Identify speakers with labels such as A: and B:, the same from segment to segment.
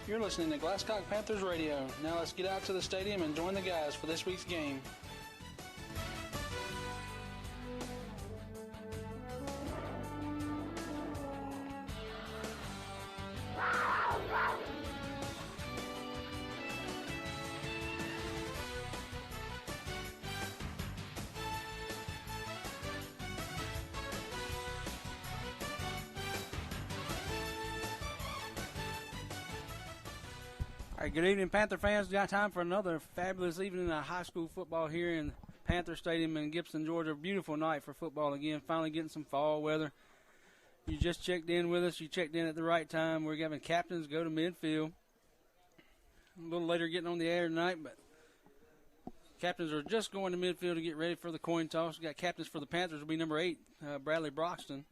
A: You're listening to Glasscock Panthers Radio. Now let's get out to the stadium and join the guys for this week's game.
B: All right, good evening, Panther fans. We got time for another fabulous evening of high school football here in Panther Stadium in Gibson, Georgia. Beautiful night for football again. Finally getting some fall weather. You just checked in with us. You checked in at the right time. We're having captains go to midfield. A little later getting on the air tonight, but captains are just going to midfield to get ready for the coin toss. We got captains for the Panthers will be number 8, Bradley Broxton.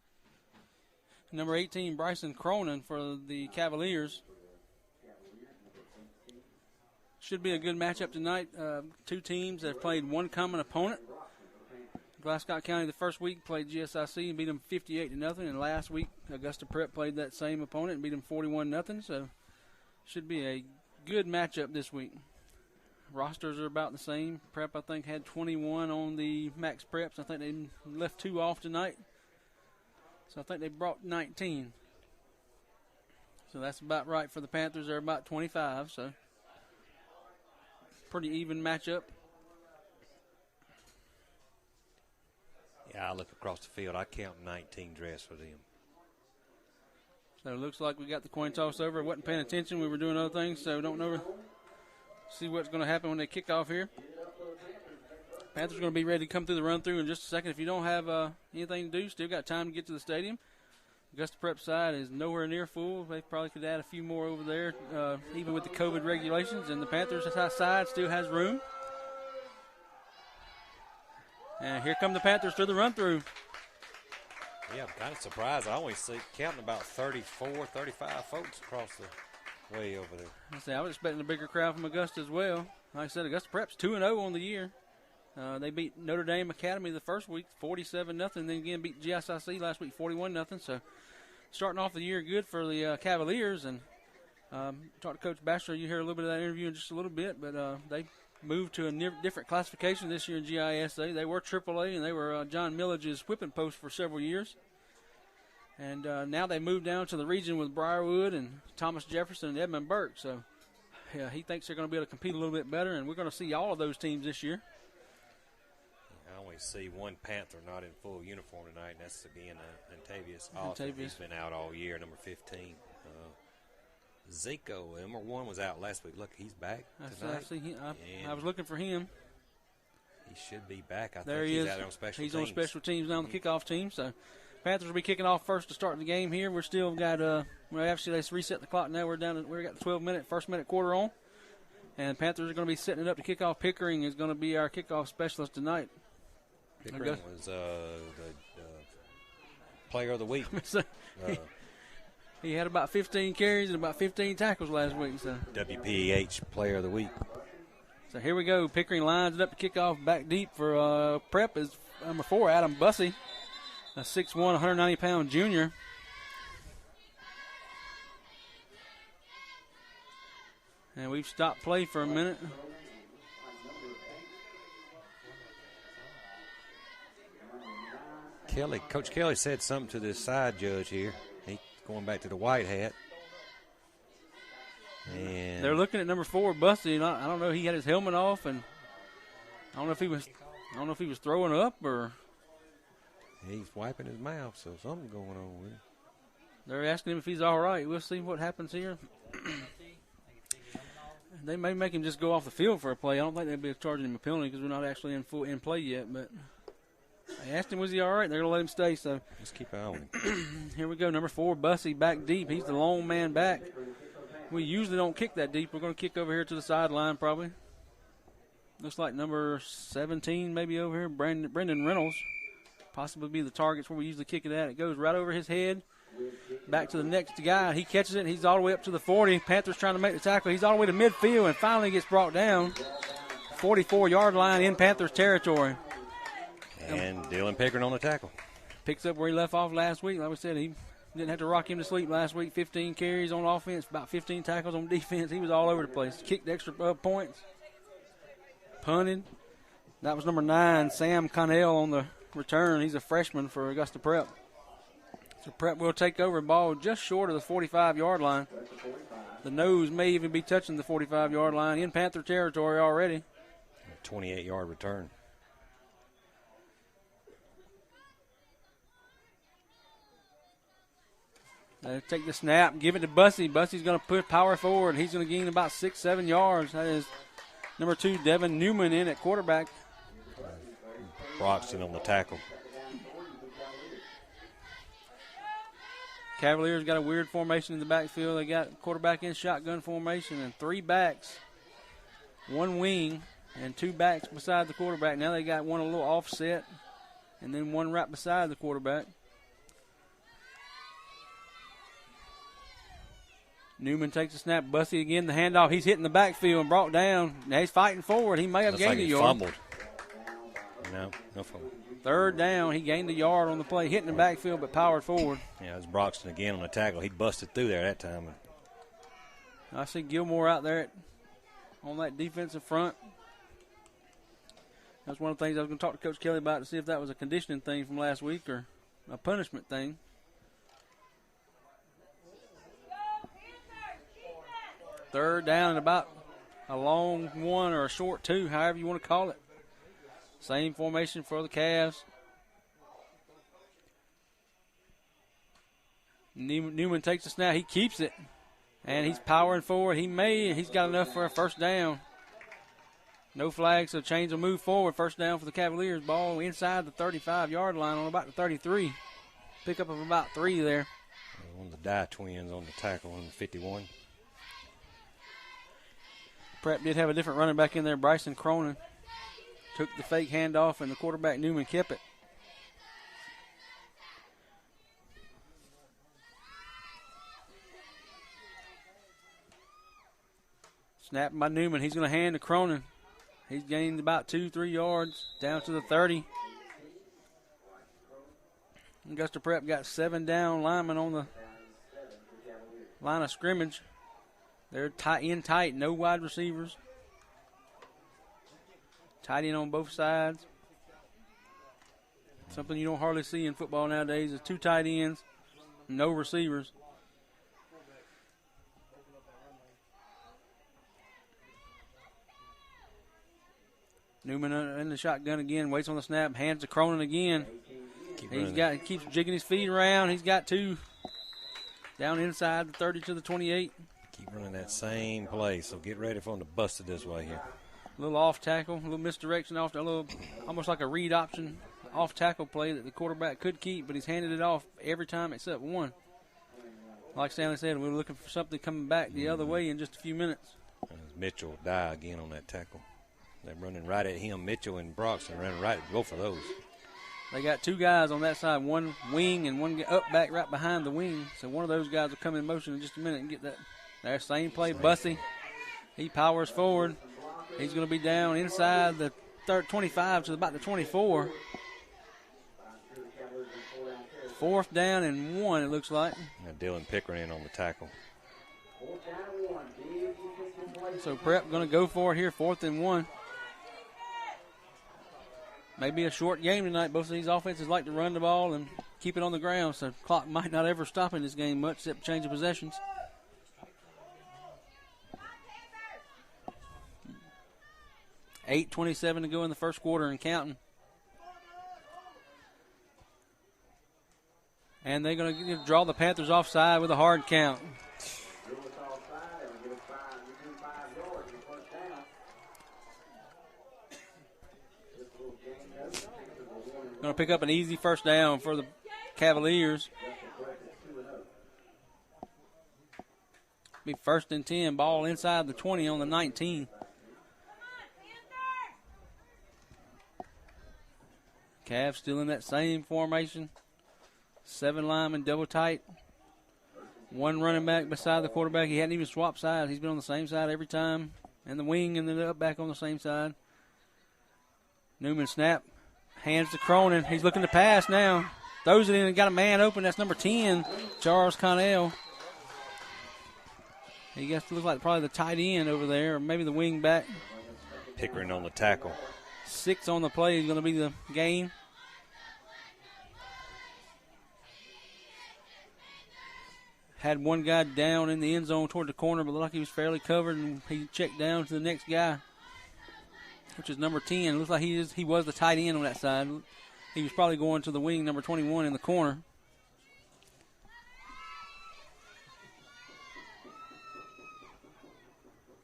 B: Number 18, Bryson Cronin for the Cavaliers. Should be a good matchup tonight. Two teams that have played one common opponent. Glasscock County the first week played GCHS and beat them 58-0, and last week Augusta Prep played that same opponent and beat them 41-0. So should be a good matchup this week. Rosters are about the same. Prep I think had 21 on the max preps. I think they left 2 off tonight, so I think they brought 19. So that's about right for the Panthers. They're about 25. So. Pretty even matchup.
C: Yeah, I look across the field. I count 19 dress for them.
B: So it looks like we got the coin toss over. Wasn't paying attention. We were doing other things, so don't know. See what's going to happen when they kick off here. Panthers going to be ready to come through the run-through in just a second. If you don't have anything to do, still got time to get to the stadium. Augusta Prep side is nowhere near full. They probably could add a few more over there, even with the COVID regulations. And the Panthers side still has room. And here come the Panthers through the run-through.
C: Yeah, I'm kind of surprised. I only see counting about 34, 35 folks across the way over there.
B: I was expecting a bigger crowd from Augusta as well. Like I said, Augusta Prep's 2-0 on the year. They beat Notre Dame Academy the first week, 47-0. Then again beat GCHS last week, 41-0. So starting off the year good for the Cavaliers. And talked to Coach Bachelor. You hear a little bit of that interview in just a little bit. But they moved to a different classification this year in GISA. They were AAA, and they were John Millage's whipping post for several years. And now they moved down to the region with Briarwood and Thomas Jefferson and Edmund Burke. So yeah, he thinks they're going to be able to compete a little bit better. And we're going to see all of those teams this year.
C: I only see one Panther not in full uniform tonight, and that's again Antavius Austin. He's been out all year, number 15. Zico, number 1, was out last week. Look, he's back tonight.
B: I was looking for him.
C: He should be back. I
B: there
C: think
B: he
C: he's
B: is.
C: Out on special
B: he's
C: teams.
B: On special teams now on the kickoff team. So Panthers will be kicking off first to start the game here. We're still got actually they reset the clock now. We got the 12-minute, first minute quarter on. And Panthers are going to be setting it up to kick off. Pickering is going to be our kickoff specialist tonight.
C: Pickering was the player of the week.
B: He had about 15 carries and about 15 tackles last week. So
C: WPH player of the week.
B: So here we go. Pickering lines it up to kick off back deep for Prep is number 4, Adam Bussey, a 6'1", 190-pound junior. And we've stopped play for a minute.
C: Coach Kelly said something to this side judge here. He's going back to the white hat. And
B: they're looking at number 4, Bussy. And I don't know. He had his helmet off, and I don't know if he was throwing up or.
C: He's wiping his mouth, so something's going on with him.
B: They're asking him if he's all right. We'll see what happens here. They may make him just go off the field for a play. I don't think they'll be charging him a penalty because we're not actually in play yet, but. They asked him, was he all right? They're going to let him stay. So
C: just keep an eye on him.
B: Here we go. Number 4, Bussy, back deep. He's the lone man back. We usually don't kick that deep. We're going to kick over here to the sideline probably. Looks like number 17 maybe over here, Brendan Reynolds. Possibly be the targets where we usually kick it at. It goes right over his head. Back to the next guy. He catches it. He's all the way up to the 40. Panthers trying to make the tackle. He's all the way to midfield and finally gets brought down. 44-yard line in Panthers territory.
C: And Dylan Pickering on the tackle.
B: Picks up where he left off last week. Like we said, he Didn't have to rock him to sleep last week. 15 carries on offense, about 15 tackles on defense. He was all over the place. Kicked extra points. Punted. That was number 9, Sam Connell, on the return. He's a freshman for Augusta Prep. So Prep will take over the ball just short of the 45-yard line. The nose may even be touching the 45-yard line in Panther territory already.
C: 28-yard return.
B: Take the snap, give it to Bussey. Bussey's going to put power forward. He's going to gain about 6-7 yards. That is number 2, Devin Newman, in at quarterback.
C: Broxton on the tackle.
B: Cavaliers got a weird formation in the backfield. They got quarterback in shotgun formation and 3 backs, 1 wing, and 2 backs beside the quarterback. Now they got one a little offset and then one right beside the quarterback. Newman takes a snap. Bussey again, the handoff. He's hitting the backfield and brought down. Now he's fighting forward. He may have gained a yard.
C: Fumbled. No fumble.
B: 3rd down. He gained a yard on the play, hitting the backfield but powered forward.
C: Yeah, it was Broxton again on the tackle. He busted through there that time.
B: I see Gilmore out there on that defensive front. That's one of the things I was going to talk to Coach Kelly about to see if that was a conditioning thing from last week or a punishment thing. Third down and about a long 1 or a short 2, however you want to call it. Same formation for the Cavs. Newman takes the snap. He keeps it. And he's powering forward. He's got enough for a first down. No flag, so change will move forward. First down for the Cavaliers. Ball inside the 35-yard line on about the 33. Pickup of about 3 there.
C: One of the Dye twins on the tackle on the 51.
B: Prep did have a different running back in there, Bryson Cronin. Took the fake handoff, and the quarterback, Newman, kept it. Snap by Newman. He's going to hand to Cronin. He's gained about 2-3 yards down to the 30. Augusta Prep got 7 down linemen on the line of scrimmage. They're tight, no wide receivers. Tight end on both sides. Something you don't hardly see in football nowadays is 2 tight ends, no receivers. Newman in the shotgun again, waits on the snap, hands to Cronin again. Keeps jigging his feet around. He's got 2 down inside the 30 to the 28.
C: Keep running that same play, so get ready for him to bust it this way here.
B: A little off tackle, a little misdirection off, a little almost like a read option off tackle play that the quarterback could keep, but he's handed it off every time except one. Like Stanley said, we're looking for something coming back the other way in just a few minutes.
C: Mitchell Dye again on that tackle. They're running right at him. Mitchell and Broxton running right. Go for those.
B: They got 2 guys on that side, one wing and one up back right behind the wing. So one of those guys will come in motion in just a minute and get that. There, same play, Bussey. He powers forward. He's going to be down inside the 25 to about the 24. 4th down and 1, it looks like.
C: And Dylan Pickering on the tackle.
B: So Prep going to go for it here, 4th and 1. Maybe a short game tonight. Both of these offenses like to run the ball and keep it on the ground, so the clock might not ever stop in this game much except change of possessions. $8:27 to go in the first quarter and counting. And they're going to draw the Panthers offside with a hard count. Going to pick up an easy first down for the Cavaliers. Be 1st and 10, ball inside the 20 on the 19. Cavs still in that same formation. 7 linemen double tight. 1 running back beside the quarterback. He hadn't even swapped sides. He's been on the same side every time. And the wing and the up back on the same side. Newman snap. Hands to Cronin. He's looking to pass now. throws it in and got a man open. That's number 10, Charles Connell. He gets to look like probably the tight end over there, or maybe the wing back.
C: Pickering on the tackle.
B: 6 on the play is going to be the gain. Had one guy down in the end zone toward the corner, but looked like he was fairly covered, and he checked down to the next guy, which is number 10. Looks like he was the tight end on that side. He was probably going to the wing, number 21 in the corner.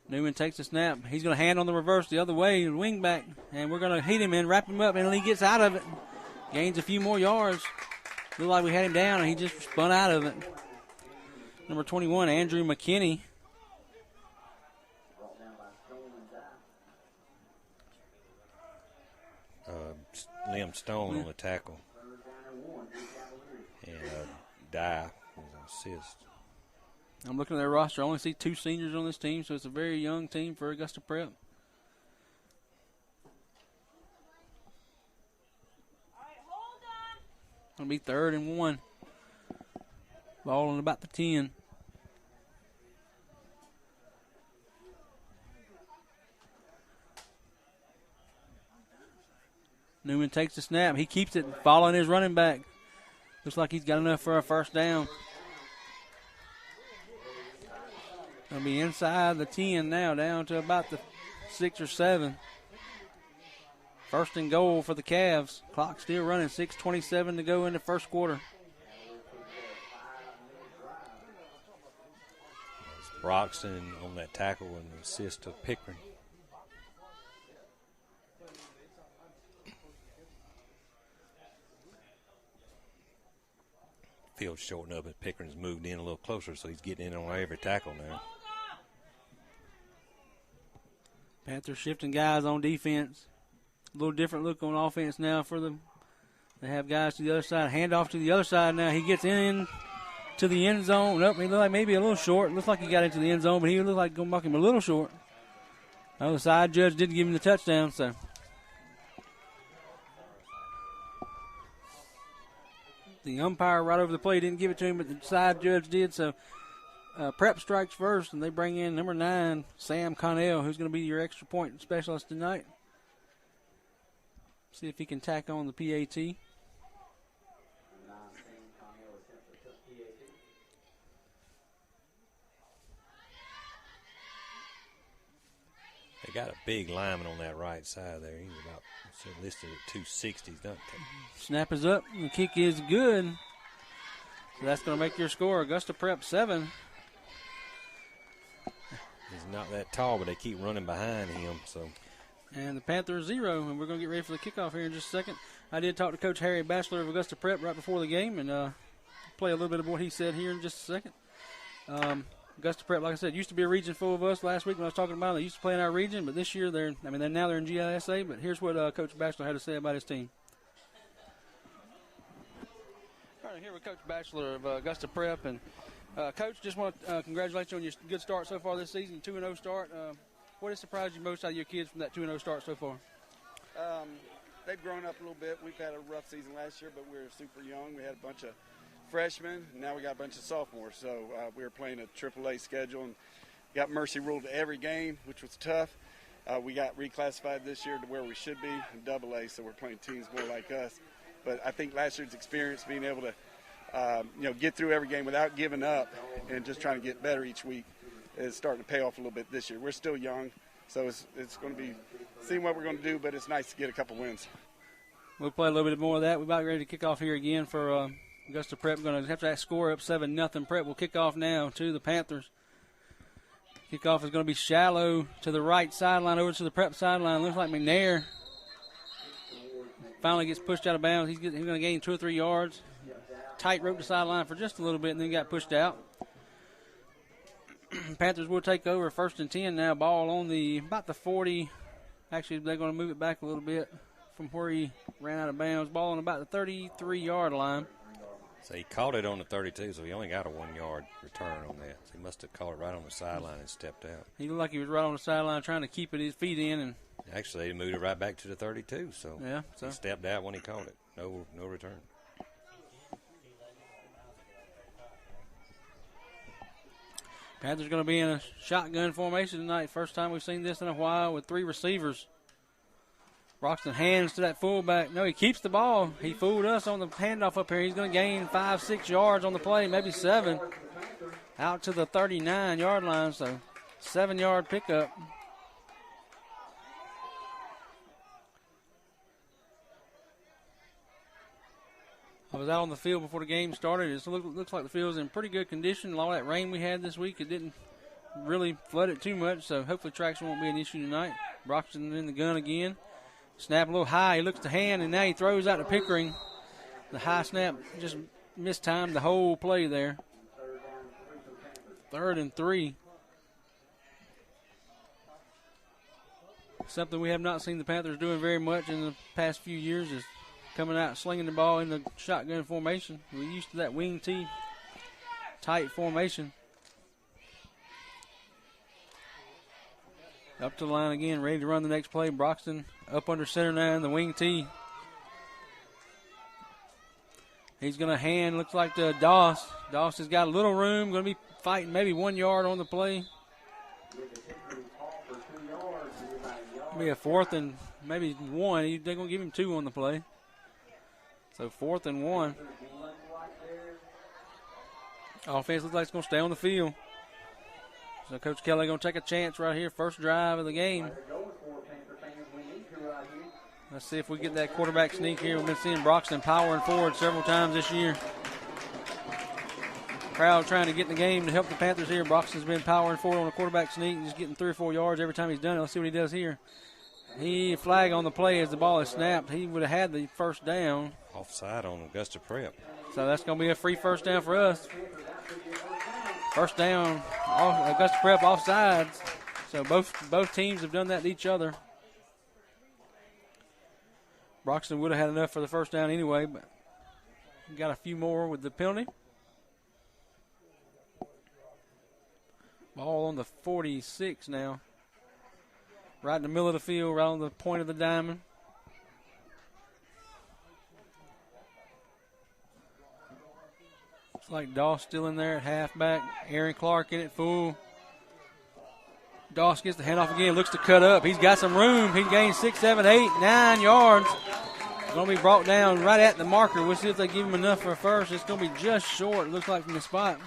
B: Newman takes a snap. He's going to hand on the reverse the other way, wing back, and we're going to hit him and wrap him up, and he gets out of it. Gains a few more yards. Looked like we had him down, and he just spun out of it. Number 21, Andrew McKinney.
C: Liam Stone on the tackle. And Dye was an assist.
B: I'm looking at their roster. I only see 2 seniors on this team, so it's a very young team for Augusta Prep. Going to be 3rd and 1. Ball on about the 10. Newman takes the snap. He keeps it following his running back. Looks like he's got enough for a first down. Going to be inside the 10 now, down to about the 6 or 7. 1st and goal for the Cavs. Clock still running, 6:27 to go in the first quarter.
C: Broxton on that tackle and the assist to Pickering. Field's shortened up, and Pickering's moved in a little closer, so he's getting in on every tackle now.
B: Panthers shifting guys on defense. A little different look on offense now for them. They have guys to the other side. Handoff to the other side now. He gets in to the end zone. Nope, he looked like maybe a little short. Looks like he got into the end zone, but he looked like going to mark him a little short. The side judge did give him the touchdown, so. The umpire right over the play didn't give it to him, but the side judge did, so Prep strikes first, and they bring in number 9, Sam Connell, who's going to be your extra point specialist tonight. See if he can tack on the PAT. They
C: got a big lineman on that right side there. He's about listed at 260s, doesn't he?
B: Snap is up. The kick is good. So that's going to make your score Augusta Prep 7.
C: He's not that tall, but they keep running behind him. So.
B: And the Panthers 0, and we're going to get ready for the kickoff here in just a second. I did talk to Coach Harry Batchelor of Augusta Prep right before the game, and play a little bit of what he said here in just a second. Augusta Prep, like I said, used to be a region full of us last week when I was talking about it. They used to play in our region, but this year they're in GISA. But here's what Coach Batchelor had to say about his team. All right, here with Coach Batchelor of Augusta Prep, and Coach, just want to congratulate you on your good start so far this season, 2-0 start. What has surprised you most out of your kids from that 2-0 start so far?
D: They've grown up a little bit. We've had a rough season last year, but we were super young. We had a bunch of freshmen, and now we got a bunch of sophomores. So we were playing a AAA schedule and got mercy ruled every game, which was tough. We got reclassified this year to where we should be in AA, so we're playing teams more like us. But I think last year's experience, being able to get through every game without giving up and just trying to get better each week, is starting to pay off a little bit this year. We're still young, so it's going to be seeing what we're going to do, but it's nice to get a couple wins.
B: We'll play a little bit more of that. We're about ready to kick off here again for Augusta Prep. We're going to have that score up 7-0. Prep will kick off now to the Panthers. Kickoff is going to be shallow to the right sideline, over to the Prep sideline. Looks like McNair finally gets pushed out of bounds. He's going to gain 2 or 3 yards. Tight rope the sideline for just a little bit, and then got pushed out. Panthers will take over 1st and 10 now. Ball on about the 40. Actually, they're going to move it back a little bit from where he ran out of bounds. Ball on about the 33-yard line.
C: So he caught it on the 32, so he only got a 1-yard return on that. So he must have caught it right on the sideline and stepped out.
B: He looked like he was right on the sideline trying to keep his feet in. And
C: actually, he moved it right back to the 32, so,
B: yeah,
C: he stepped out when he caught it. No return.
B: Panthers going to be in a shotgun formation tonight. First time we've seen this in a while with 3 receivers. Broxton hands to that fullback. No, he keeps the ball. He fooled us on the handoff up here. He's going to gain 5-6 yards on the play, maybe 7. Out to the 39-yard line, so 7-yard pickup. I was out on the field before the game started. It looks like the field's in pretty good condition. All that rain we had this week, it didn't really flood it too much, so hopefully traction won't be an issue tonight. Broxton in the gun again. Snap a little high. He looks to hand, and now he throws out to Pickering. The high snap just mistimed the whole play there. 3rd and 3. Something we have not seen the Panthers doing very much in the past few years is coming out slinging the ball in the shotgun formation. We're used to that wing T tight formation. Up to the line again, ready to run the next play. Broxton up under center now in the wing T. He's going to hand, looks like to Doss. Doss has got a little room, going to be fighting maybe 1 yard on the play. Be a 4th and maybe 1. They're going to give him 2 on the play. So 4th and 1. Offense looks like it's going to stay on the field. So Coach Kelly going to take a chance right here. First drive of the game. Let's see if we get that quarterback sneak here. We've been seeing Broxton powering forward several times this year. Crowd trying to get in the game to help the Panthers here. Broxton's been powering forward on a quarterback sneak and just getting 3 or 4 yards every time he's done it. Let's see what he does here. He flag on the play as the ball is snapped. He would have had the first down.
C: Offside on Augusta Prep.
B: So that's going to be a free first down for us. First down, Augusta Prep offsides. So both teams have done that to each other. Broxton would have had enough for the first down anyway, but got a few more with the penalty. Ball on the 46 now. Right in the middle of the field, right on the point of the diamond. Looks like Doss still in there at halfback. Aaron Clark in it full. Doss gets the handoff again, looks to cut up. He's got some room. He gains 6, 7, 8, 9 yards. Going to be brought down right at the marker. We'll see if they give him enough for a first. It's going to be just short, it looks like, from the spot.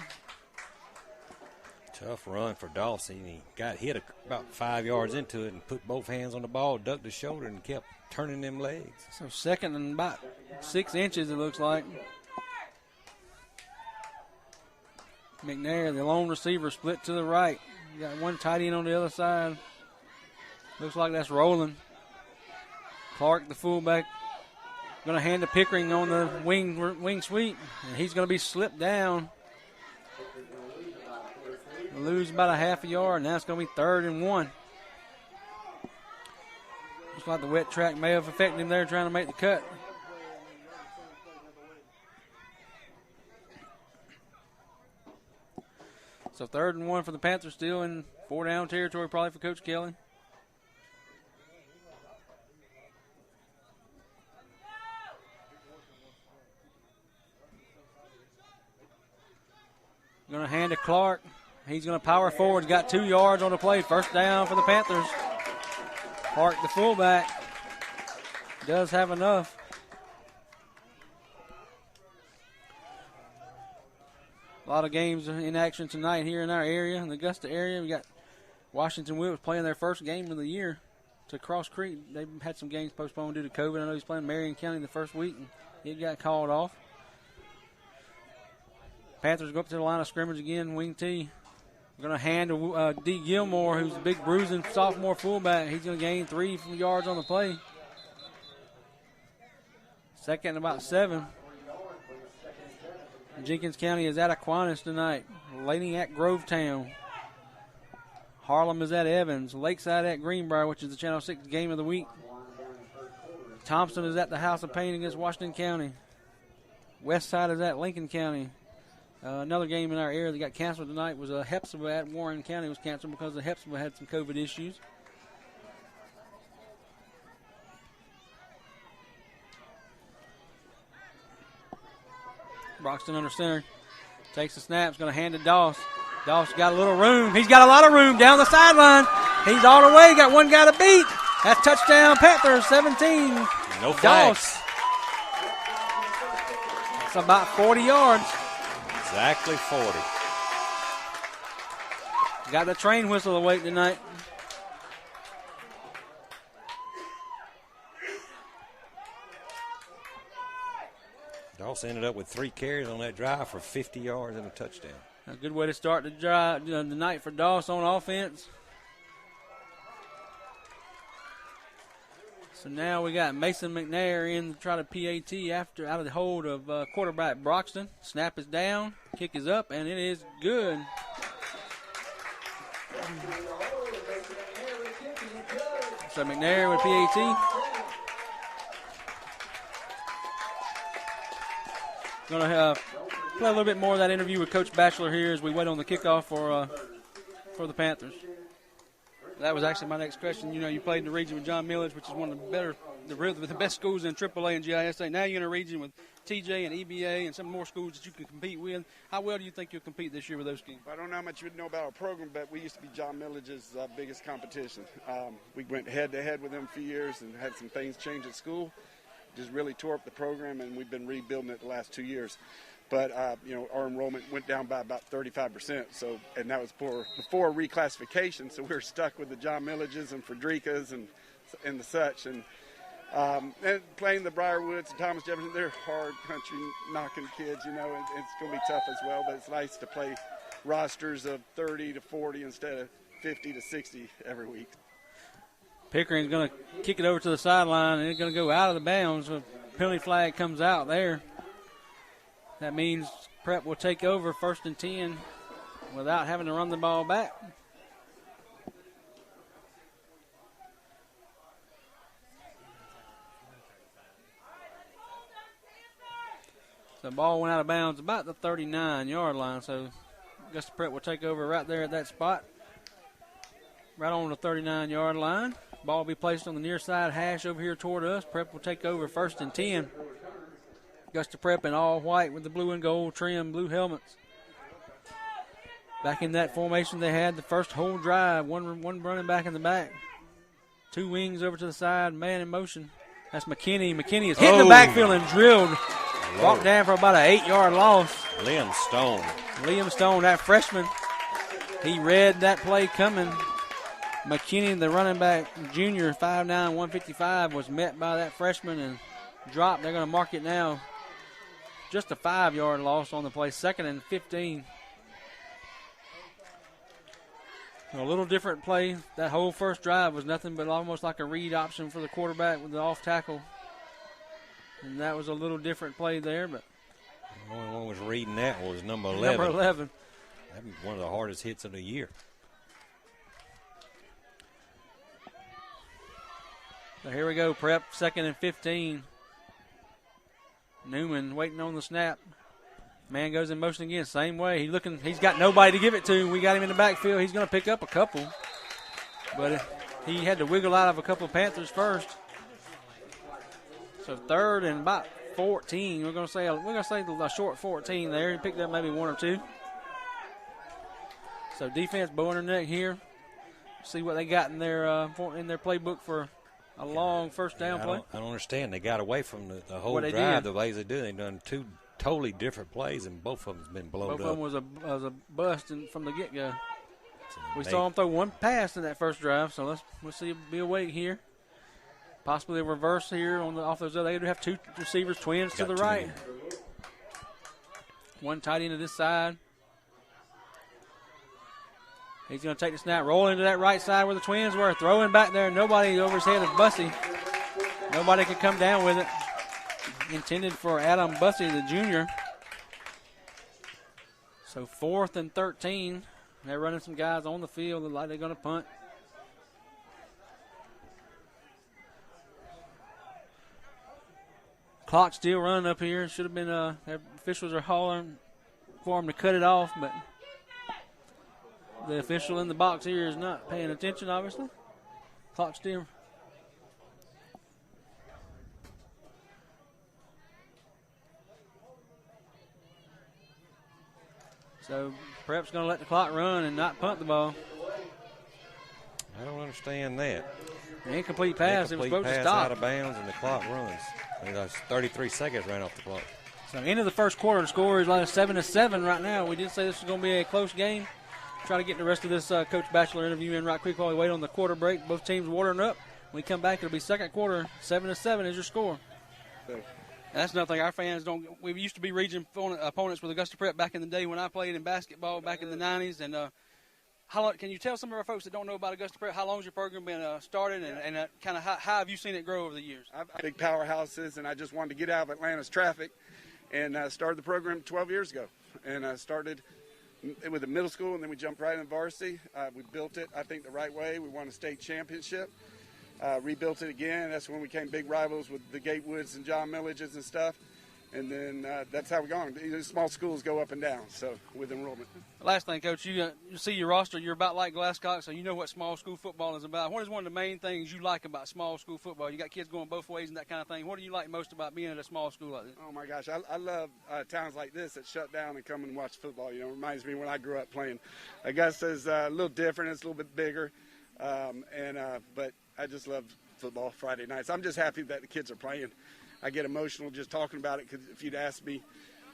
C: Tough run for Dawson. He got hit about 5 yards into it and put both hands on the ball, ducked his shoulder, and kept turning them legs.
B: So 2nd and about 6 inches, it looks like. McNair, the lone receiver, split to the right. You got one tight end on the other side. Looks like that's rolling. Clark, the fullback, going to hand to Pickering on the wing sweep, and he's going to be slipped down. Lose about a half a yard. Now it's going to be 3rd and 1. Looks like the wet track may have affected him there trying to make the cut. So 3rd and 1 for the Panthers, still in 4-down territory probably for Coach Kelly. Going to hand to Clark. He's going to power forward. He's got 2 yards on the play. First down for the Panthers. Clark, the fullback, does have enough. A lot of games in action tonight here in our area, in the Augusta area. We got Washington Wilkes playing their first game of the year to Cross Creek. They've had some games postponed due to COVID. I know he's playing Marion County the first week, and it got called off. Panthers go up to the line of scrimmage again, wing T. We're going to hand to D. Gilmore, who's a big bruising sophomore fullback. He's going to gain 3 yards on the play. 2nd and about 7. Jenkins County is at Aquinas tonight. Laney at Grovetown. Harlem is at Evans. Lakeside at Greenbrier, which is the Channel 6 game of the week. Thompson is at the House of Pain against Washington County. Westside is at Lincoln County. Another game in our area that got canceled tonight was Hepzibah at Warren County was canceled because the Hepzibah had some COVID issues. Broxton under center. Takes the snap. Is going to hand to Doss. Dawson got a little room. He's got a lot of room down the sideline. He's all the way. Got one guy to beat. That's touchdown Panthers, 17.
C: No flags.
B: It's about 40 yards.
C: Exactly 40.
B: Got the train whistle awake tonight.
C: Dawson ended up with 3 carries on that drive for 50 yards and a touchdown.
B: A good way to start the drive the night for Dawson on offense. So now we got Mason McNair in to try to PAT out of the hold of quarterback Broxton. Snap is down, kick is up, and it is good. So McNair with PAT. Going to play a little bit more of that interview with Coach Batchelor here as we wait on the kickoff for the Panthers. That was actually my next question. You know, you played in the region with John Millage, which is one of the best schools in AAA and GISA. Now you're in a region with TJ and EBA and some more schools that you can compete with. How well do you think you'll compete this year with those teams?
D: I don't know how much you know about our program, but we used to be John Millage's biggest competition. We went head-to-head with them for years and had some things change at school. Just really tore up the program, and we've been rebuilding it the last 2 years. But, our enrollment went down by about 35%, and that was before reclassification, so we were stuck with the John Millages and Frederikas and the such. And playing the Briarwoods and Thomas Jefferson, they're hard country knocking kids, and it's going to be tough as well, but it's nice to play rosters of 30 to 40 instead of 50 to 60 every week.
B: Pickering's going to kick it over to the sideline, and it's going to go out of the bounds. A penalty flag comes out there. That means Prep will take over 1st and 10 without having to run the ball back. The ball went out of bounds about the 39-yard line, so Augusta Prep will take over right there at that spot, right on the 39-yard line. Ball will be placed on the near side hash over here toward us. Prep will take over 1st and 10. Augusta Prep in all white with the blue and gold trim, blue helmets. Back in that formation they had the first whole drive, one running back in the back. 2 wings over to the side, man in motion. That's McKinney. McKinney is hitting the backfield and drilled. Walked down for about an 8-yard loss.
C: Liam
B: Stone, that freshman, he read that play coming. McKinney, the running back, junior, 5'9", 155, was met by that freshman and dropped. They're going to mark it now. Just a 5-yard loss on the play, 2nd and 15. A little different play. That whole first drive was nothing but almost like a read option for the quarterback with the off tackle. And that was a little different play there. But
C: the only one was reading that was number 11.
B: Number 11.
C: That was one of the hardest hits of the year.
B: So here we go, Prep, 2nd and 15. Newman waiting on the snap. Man goes in motion again, same way. He's got nobody to give it to. We got him in the backfield. He's going to pick up a couple. But he had to wiggle out of a couple of Panthers first. So 3rd and about 14. We're going to say a short 14 there. He picked up maybe 1 or 2. So defense bowing their neck here. See what they got in their playbook for a long first down play.
C: I don't understand. They got away from the whole drive
B: did.
C: the ways they do. They've done 2 totally different plays, and both of them's been blown up.
B: Both of them was a bust from the get-go. We saw them throw one pass in that first drive, so we'll see. Be awake here. Possibly a reverse here off those other. They do have 2 receivers, twins to the right. One tight end to this side. He's going to take the snap, roll into that right side where the twins were, throwing back there. Nobody over his head is Bussey. Nobody could come down with it. Intended for Adam Bussey, the junior. So 4th and 13. They're running some guys on the field. Look like they're going to punt. Clock still running up here. Should have been, their officials are hollering for them to cut it off, but the official in the box here is not paying attention, obviously. Clock still. So Prep's going to let the clock run and not punt the ball.
C: I don't understand that.
B: An incomplete pass. It was supposed to stop.
C: Out of bounds and the clock runs. I mean, that's 33 seconds ran off the clock.
B: So end of the first quarter, the score is like 7-7 right now. We did say this was going to be a close game. Try to get the rest of this Coach Batchelor interview in right quick while we wait on the quarter break. Both teams watering up. When we come back, it'll be second quarter. 7-7 is your score.
A: And that's nothing. Our fans don't. We used to be region opponents with Augusta Prep back in the day when I played in basketball back in the 90s. And how long, can you tell some of our folks that don't know about Augusta Prep, how long has your program been started, and kind of how have you seen it grow over the years?
D: Big powerhouses, and I just wanted to get out of Atlanta's traffic, and started the program 12 years ago. And I started with the middle school, and then we jumped right in varsity. We built it, I think, the right way. We won a state championship. Rebuilt it again. That's when we became big rivals with the Gatewoods and John Millages and stuff. And then that's how we're going. Small schools go up and down, so with enrollment.
A: Last thing, Coach, you see your roster. You're about like Glasscock, so you know what small school football is about. What is one of the main things you like about small school football? You got kids going both ways and that kind of thing. What do you like most about being at a small school like this?
D: Oh, my gosh. I love towns like this that shut down and come and watch football. You know, it reminds me when I grew up playing. Augusta's a little different. It's a little bit bigger. But I just love football Friday nights. I'm just happy that the kids are playing. I get emotional just talking about it because if you'd asked me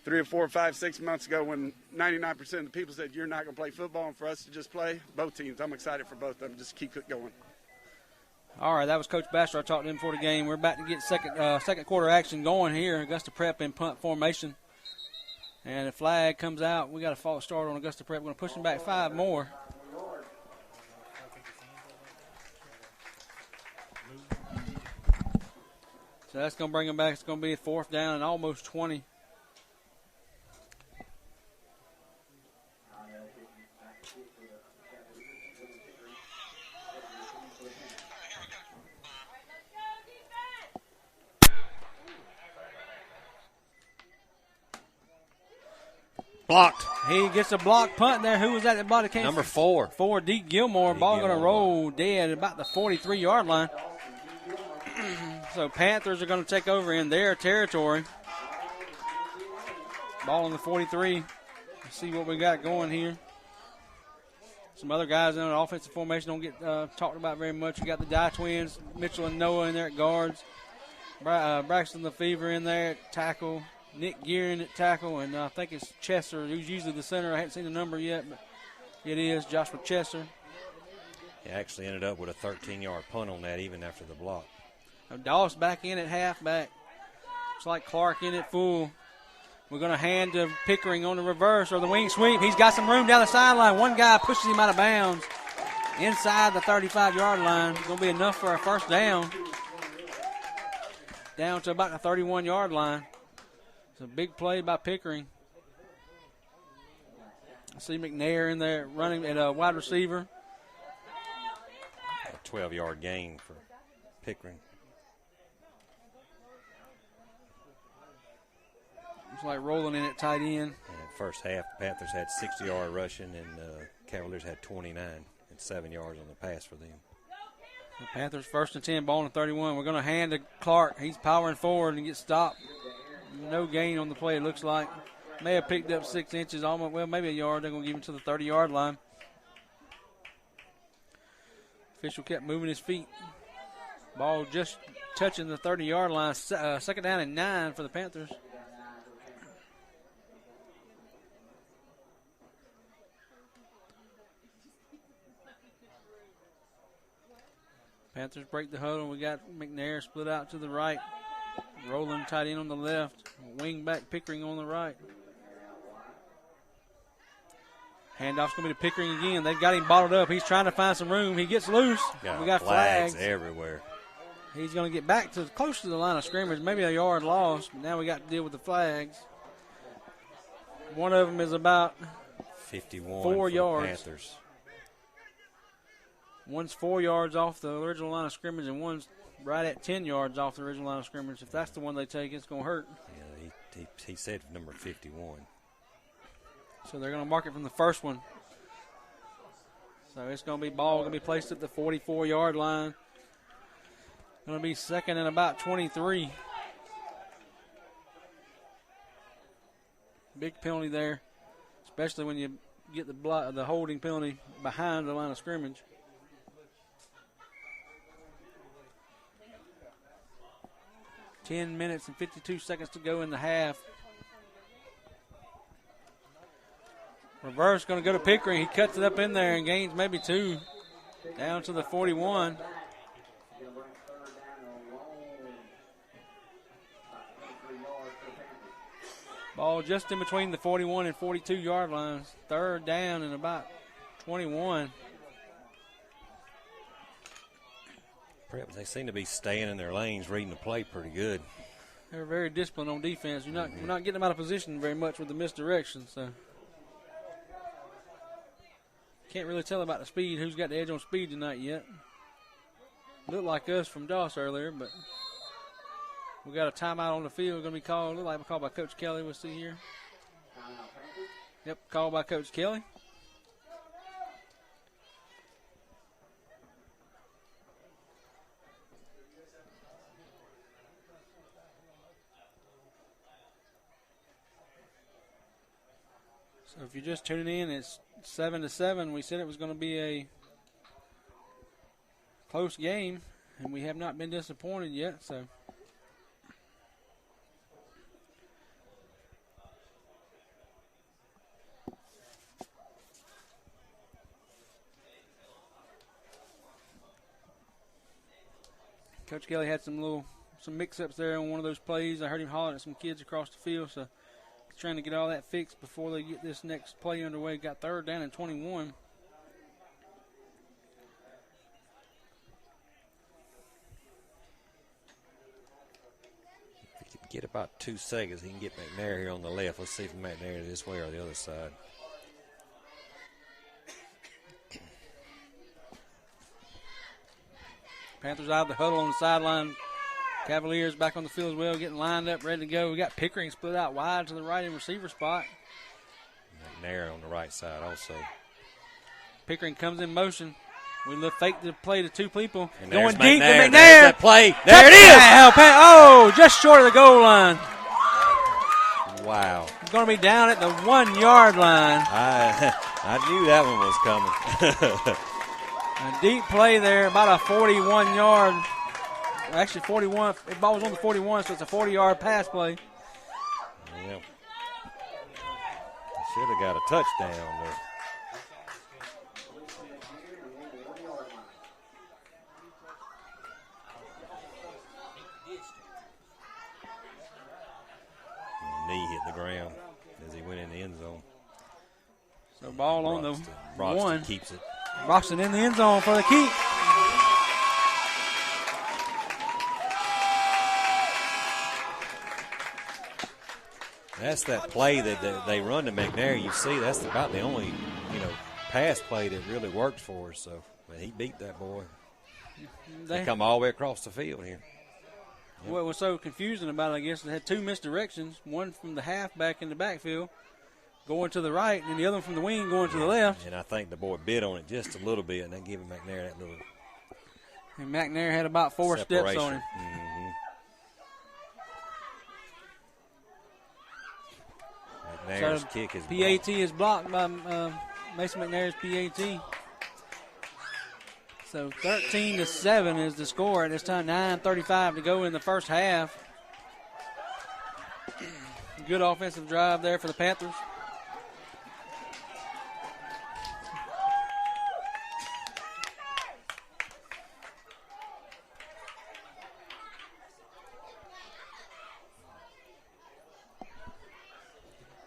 D: 3 or 4 or 5, 6 months ago when 99% of the people said you're not going to play football and for us to just play, both teams, I'm excited for both of them. Just keep it going.
B: All right, that was Coach Batchelor. I talked to him before the game. We're about to get second quarter action going here. Augusta Prep in punt formation. And the flag comes out. We got a false start on Augusta Prep. We're going to push them back 5 more. So that's going to bring them back. It's going to be a 4th down and almost 20.
C: Blocked.
B: He gets a block punt there. Who was that blocked?
C: Number 4.
B: 4, Deke Gilmore. Ball going to roll dead at about the 43-yard line. So Panthers are going to take over in their territory. Ball on the 43. Let's see what we got going here. Some other guys in an offensive formation don't get talked about very much. You got the Dye twins, Mitchell and Noah in there at guards. Braxton Lefevre in there at tackle. Nick Gearin at tackle, and I think it's Chesser, who's usually the center. I haven't seen the number yet, but it is Joshua Chesser.
C: He actually ended up with a 13-yard punt on that even after the block.
B: Doss back in at halfback. Looks like Clark in at full. We're going to hand to Pickering on the reverse or the wing sweep. He's got some room down the sideline. One guy pushes him out of bounds inside the 35-yard line. It's going to be enough for a first down. Down to about the 31-yard line. It's a big play by Pickering. I see McNair in there running at a wide receiver.
C: A 12-yard gain for Pickering.
B: It's like rolling in at tight end.
C: And first half, the Panthers had 60-yard rushing, and Cavaliers had 29 and 7 yards on the pass for them.
B: The Panthers 1st and 10, ball on the 31. We're going to hand to Clark. He's powering forward and gets stopped. No gain on the play, it looks like. May have picked up 6 inches, almost, well, maybe a yard. They're going to give him to the 30-yard line. Official kept moving his feet. Ball just touching the 30-yard line. Second down and 9 for the Panthers. Panthers break the huddle. We got McNair split out to the right. Rolling tight end on the left. Wing back Pickering on the right. Handoff's going to be to Pickering again. They've got him bottled up. He's trying to find some room. He gets loose. We got flags
C: everywhere.
B: He's going to get back to close to the line of scrimmage. Maybe a yard lost. But now we got to deal with the flags. One of them is about
C: 51
B: 4 yards.
C: Panthers.
B: One's 4 yards off the original line of scrimmage, and one's right at 10 yards off the original line of scrimmage. If that's the one they take, it's going to hurt.
C: Yeah, he said number 51.
B: So they're going to mark it from the first one. So it's going to be ball going to be placed at the 44-yard line. Going to be second and about 23. Big penalty there. especially when you get the holding penalty behind the line of scrimmage. $10 minutes and 52 seconds to go in the half. Reverse going to go to Pickering. He cuts it up in there and gains maybe 2. Down to the 41. Ball just in between the 41 and 42 yard lines. 3rd down and about 21.
C: Prep, they seem to be staying in their lanes, reading the play pretty good.
B: They're very disciplined on defense. We're not getting them out of position very much with the misdirection, so can't really tell about the speed. Who's got the edge on speed tonight yet? Looked like us from Doss earlier, but we got a timeout on the field going to be called. Look like called by Coach Kelly. We'll see here. Yep, called by Coach Kelly. So if you're just tuning in, it's 7-7. We said it was going to be a close game, and we have not been disappointed yet. So Coach Kelly had some mix-ups there on one of those plays. I heard him hollering at some kids across the field, so he's trying to get all that fixed before they get this next play underway. Got 3rd down and 21.
C: If he can get about 2 seconds, he can get McNair here on the left. Let's see if McNair is this way or the other side.
B: Panthers out of the huddle on the sideline. Cavaliers back on the field as well, getting lined up, ready to go. We got Pickering split out wide to the right in receiver spot.
C: McNair on the right side also.
B: Pickering comes in motion. We look fake to play to 2 people.
C: And
B: going
C: McNair.
B: deep to McNair.
C: There's that play. There it is.
B: Oh, just short of the goal line.
C: Wow.
B: He's going to be down at the 1 yard line.
C: I knew that one was coming.
B: A deep play there, about a 41 yard. Actually, 41. The ball was on the 41, so it's a 40-yard pass play.
C: Yeah. Should have got a touchdown there. Knee hit the ground as he went in the end zone.
B: So ball on the
C: Broxton
B: 1.
C: keeps it.
B: Broxton in the end zone for the keep.
C: That's that play that they run to McNair. You see, that's about the only, pass play that really worked for us. So he beat that boy. They come all the way across the field here. Yep.
B: What was so confusing about it, I guess, they had 2 misdirections. One from the halfback in the backfield going to the right, and the other one from the wing going to the left.
C: And I think the boy bit on it just a little bit, and then giving McNair that little.
B: And McNair had about 4 steps on him.
C: Mm-hmm. McNair's kick is
B: PAT is blocked by Mason McNair's PAT. So 13-7 is the score at this time. 9:35 to go in the first half. Good offensive drive there for the Panthers.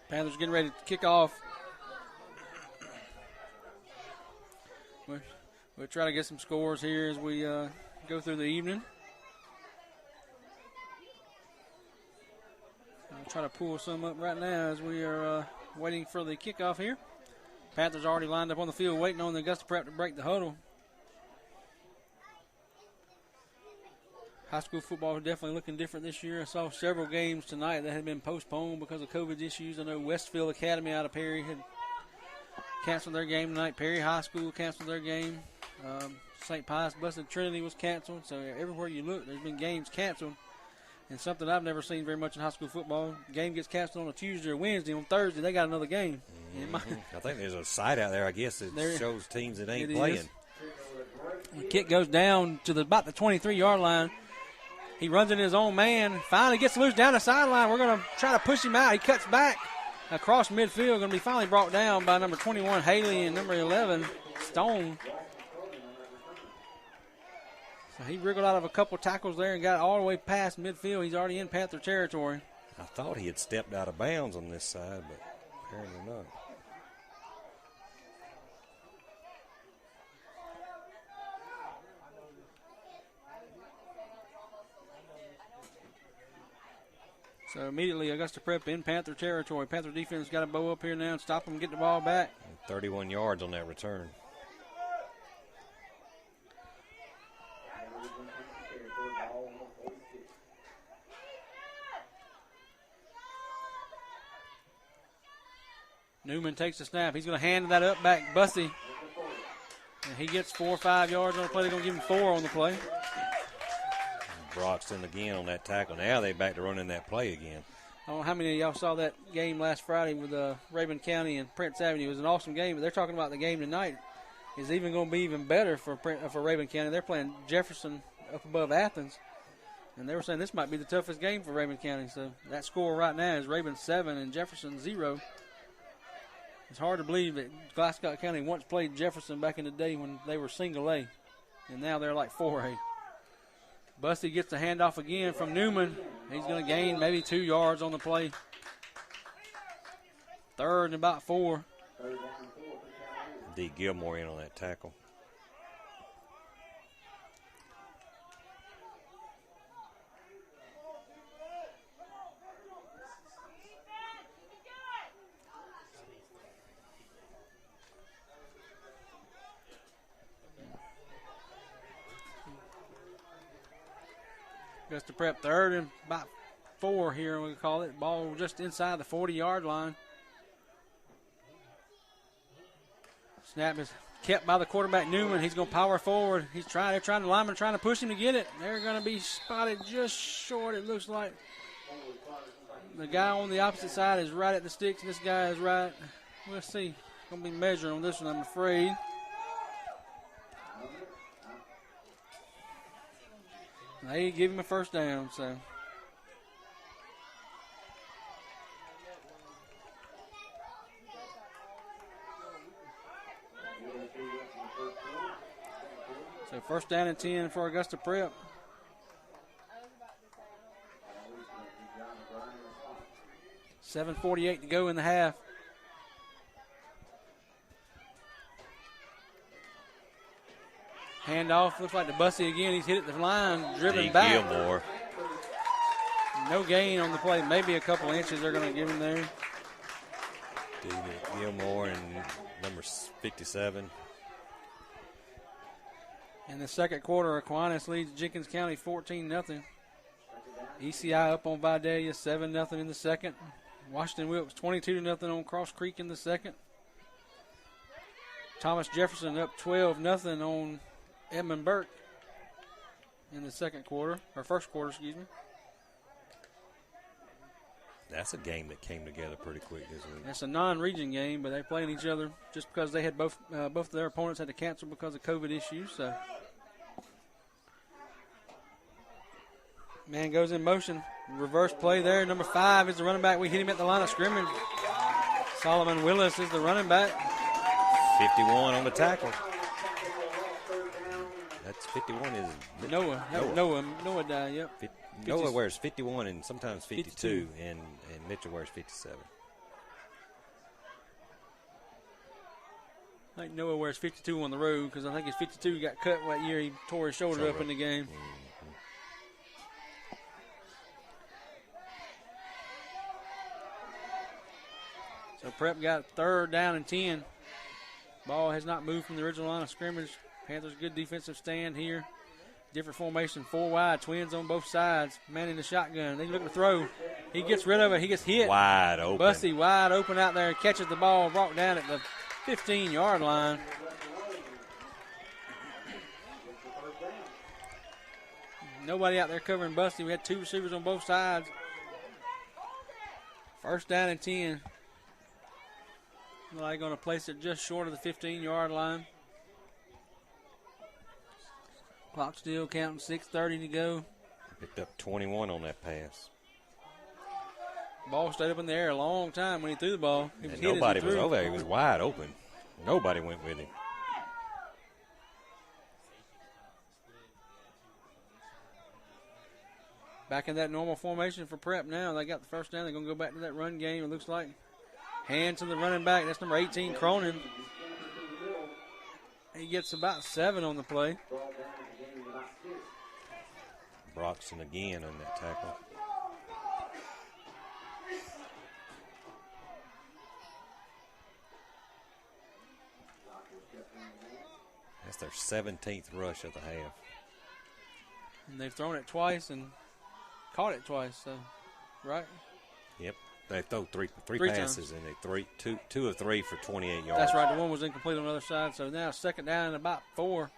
B: Panthers getting ready to kick off. We'll try to get some scores here as we go through the evening. I'll try to pull some up right now as we are waiting for the kickoff here. Panthers already lined up on the field waiting on the Augusta Prep to break the huddle. High school football is definitely looking different this year. I saw several games tonight that had been postponed because of COVID issues. I know Westfield Academy out of Perry had canceled their game tonight. Perry High School canceled their game. St. Pius Blessed Trinity was canceled. So everywhere you look, there's been games canceled. And something I've never seen very much in high school football. Game gets canceled on a Tuesday or Wednesday. On Thursday, they got another game.
C: I think there's a site out there, I guess, that shows teams that ain't playing.
B: The kick goes down to about the 23-yard line. He runs in his own man. Finally gets loose down the sideline. We're going to try to push him out. He cuts back across midfield. Going to be finally brought down by number 21, Haley, and number 11, Stone. So he wriggled out of a couple tackles there and got all the way past midfield. He's already in Panther territory.
C: I thought he had stepped out of bounds on this side, but apparently not.
B: So immediately Augusta Prep in Panther territory. Panther defense got to bow up here now and stop them, get the ball back.
C: 31 yards on that return.
B: Newman takes the snap. He's going to hand that up back. Bussey. And he gets 4 or 5 yards on the play. They're going to give him 4 on the play.
C: Broxton again on that tackle. Now they're back to running that play again.
B: I don't know how many of y'all saw that game last Friday with Rabun County and Prince Avenue. It was an awesome game, but they're talking about the game tonight is even going to be even better for Rabun County. They're playing Jefferson up above Athens, and they were saying this might be the toughest game for Rabun County. So that score right now is Rabun 7 and Jefferson 0. It's hard to believe that Glasgow County once played Jefferson back in the day when they were single A, and now they're like 4A. Bussey gets the handoff again from Newman. He's going to gain maybe 2 yards on the play. 3rd and about 4.
C: D. Gilmore in on that tackle.
B: Augusta Prep 3rd and about 4 here, we call it. Ball just inside the 40-yard line. Snap is kept by the quarterback, Newman. He's going to power forward. They're trying the lineman trying to push him to get it. They're going to be spotted just short, it looks like. The guy on the opposite side is right at the sticks. This guy is right. Let's see. Going to be measuring on this one, I'm afraid. They give him a first down, so. So first down and 10 for Augusta Prep. $7:48 to go in the half. Handoff, looks like the Bussey again. He's hit at the line, driven back.
C: Gilmore.
B: No gain on the play. Maybe a couple inches they're going to give him there.
C: Gilmore and number 57.
B: In the second quarter, Aquinas leads Jenkins County 14-0. ECI up on Vidalia 7-0 in the second. Washington Wilkes 22-0 on Cross Creek in the second. Thomas Jefferson up 12-0 on Edmund Burke in the second quarter, or first quarter, excuse me.
C: That's a game that came together pretty quick this week.
B: It's a non-region game, but they're playing each other just because they had both of their opponents had to cancel because of COVID issues. So, man goes in motion, reverse play there. Number 5 is the running back. We hit him at the line of scrimmage. Solomon Willis is the running back.
C: 51 on the tackle. That's 51 is
B: Noah died, yep.
C: Noah wears 51 and sometimes 52. And Mitchell wears 57.
B: I think Noah wears 52 on the road because I think his 52 got cut that year. He tore his shoulder up in the game.
C: Mm-hmm.
B: So Prep got 3rd down and 10. Ball has not moved from the original line of scrimmage. Panthers good defensive stand here. Different formation, 4 wide, twins on both sides. Man in the shotgun. They look to throw. He gets rid of it. He gets hit.
C: Wide open.
B: Bussey wide open out there. Catches the ball, brought down at the 15-yard line. Nobody out there covering Busty. We had 2 receivers on both sides. First down and 10. They're going to place it just short of the 15-yard line. Clock still counting, 6:30 to go.
C: Picked up 21 on that pass.
B: Ball stayed up in the air a long time when he threw the ball.
C: And nobody was over there. He was wide open. Nobody went with him.
B: Back in that normal formation for Prep now. They got the first down. They're going to go back to that run game, it looks like. Hand to the running back. That's number 18, Cronin. He gets about 7 on the play.
C: Broxton again on that tackle. That's their 17th rush of the half.
B: And they've thrown it twice and caught it twice, so, right?
C: Yep. They throw three
B: Three
C: passes,
B: times.
C: and they two of three for 28 yards.
B: That's right. The one was incomplete on the other side. So now second down and about 4.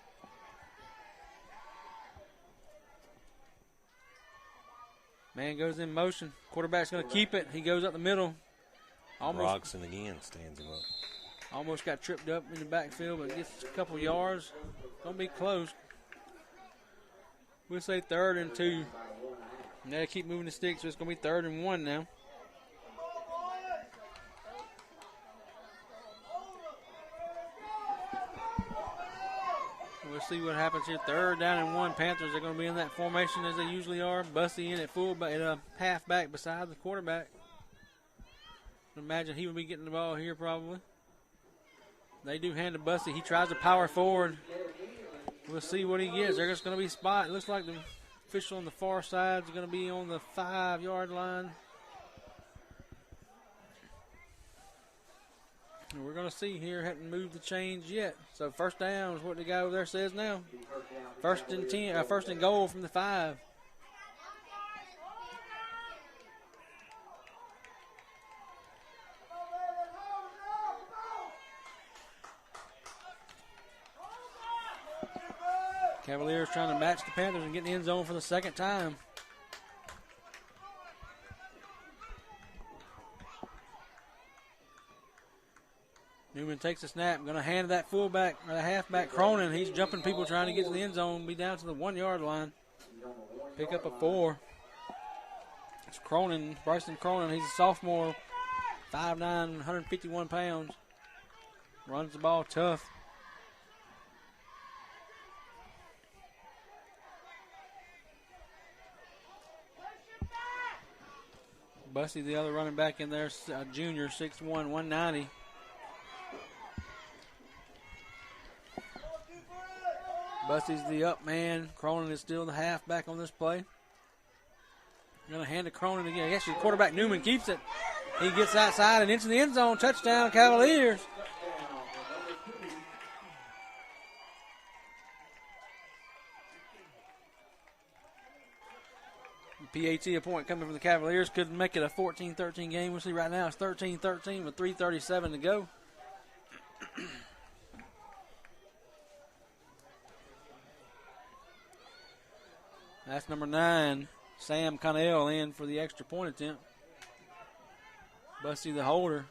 B: Man goes in motion. Quarterback's going to keep it. He goes up the middle.
C: Broxton again stands him up.
B: Almost got tripped up in the backfield, but gets a couple yards. Going to be close. We'll say 3rd and 2. And they keep moving the sticks, so it's going to be 3rd and 1 now. We'll see what happens here. 3rd down and 1. Panthers are going to be in that formation as they usually are. Bussy in at fullback, at halfback beside the quarterback. I imagine he would be getting the ball here probably. They do hand to Bussy. He tries to power forward. We'll see what he gets. They're just going to be spot. It looks like the official on the far side is going to be on the 5-yard line. And we're going to see here. Hadn't moved the chains yet. So first down is what the guy over there says now. First and 10. First and goal from the 5. Cavaliers trying to match the Panthers and get in the end zone for the second time. Newman takes a snap. Going to hand that fullback, or the halfback, Cronin. He's jumping people trying to get to the end zone. Be down to the 1-yard line. Pick up a 4. It's Cronin, Bryson Cronin. He's a sophomore, 5'9", 151 pounds. Runs the ball tough. Bussy, the other running back in there, junior, 6'1", 190. Bussy's the up man. Cronin is still the halfback on this play. Going to hand to Cronin again. Actually, quarterback Newman keeps it. He gets outside and into the end zone. Touchdown, Cavaliers. PAT a point coming from the Cavaliers. Could make it a 14-13 game. We'll see right now it's 13-13 with 3:37 to go. That's number 9, Sam Connell, in for the extra point attempt. Bussy the holder.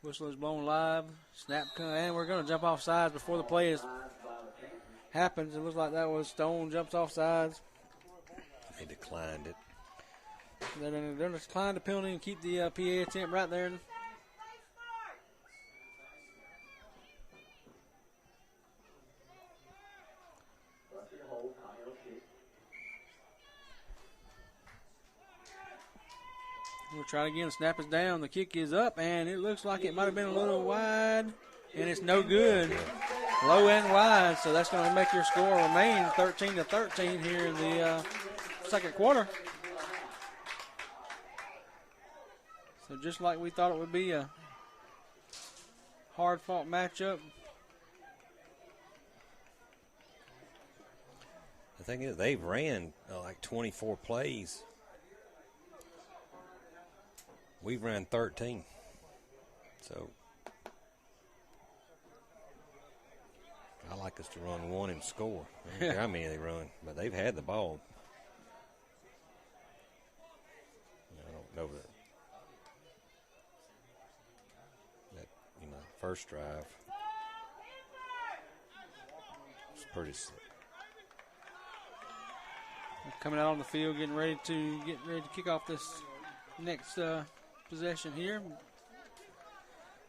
B: Whistle is blown live. Snap, and we're going to jump off sides before the play happens. It looks like that was Stone jumps off sides.
C: They declined it.
B: They're going to decline the penalty and keep the PA attempt right there. We'll try it again. Snap is down. The kick is up, and it looks like it might have been a little wide, and it's no good. Low and wide, so that's going to make your score remain 13-13 here in the second quarter. So just like we thought it would be a hard-fought matchup.
C: The thing is, they've ran like 24 plays. We've ran 13. So I like us to run one and score. I don't care how many they run, but they've had the ball. I don't know that first drive. It's pretty slick.
B: Coming out on the field, getting ready to kick off this next possession here.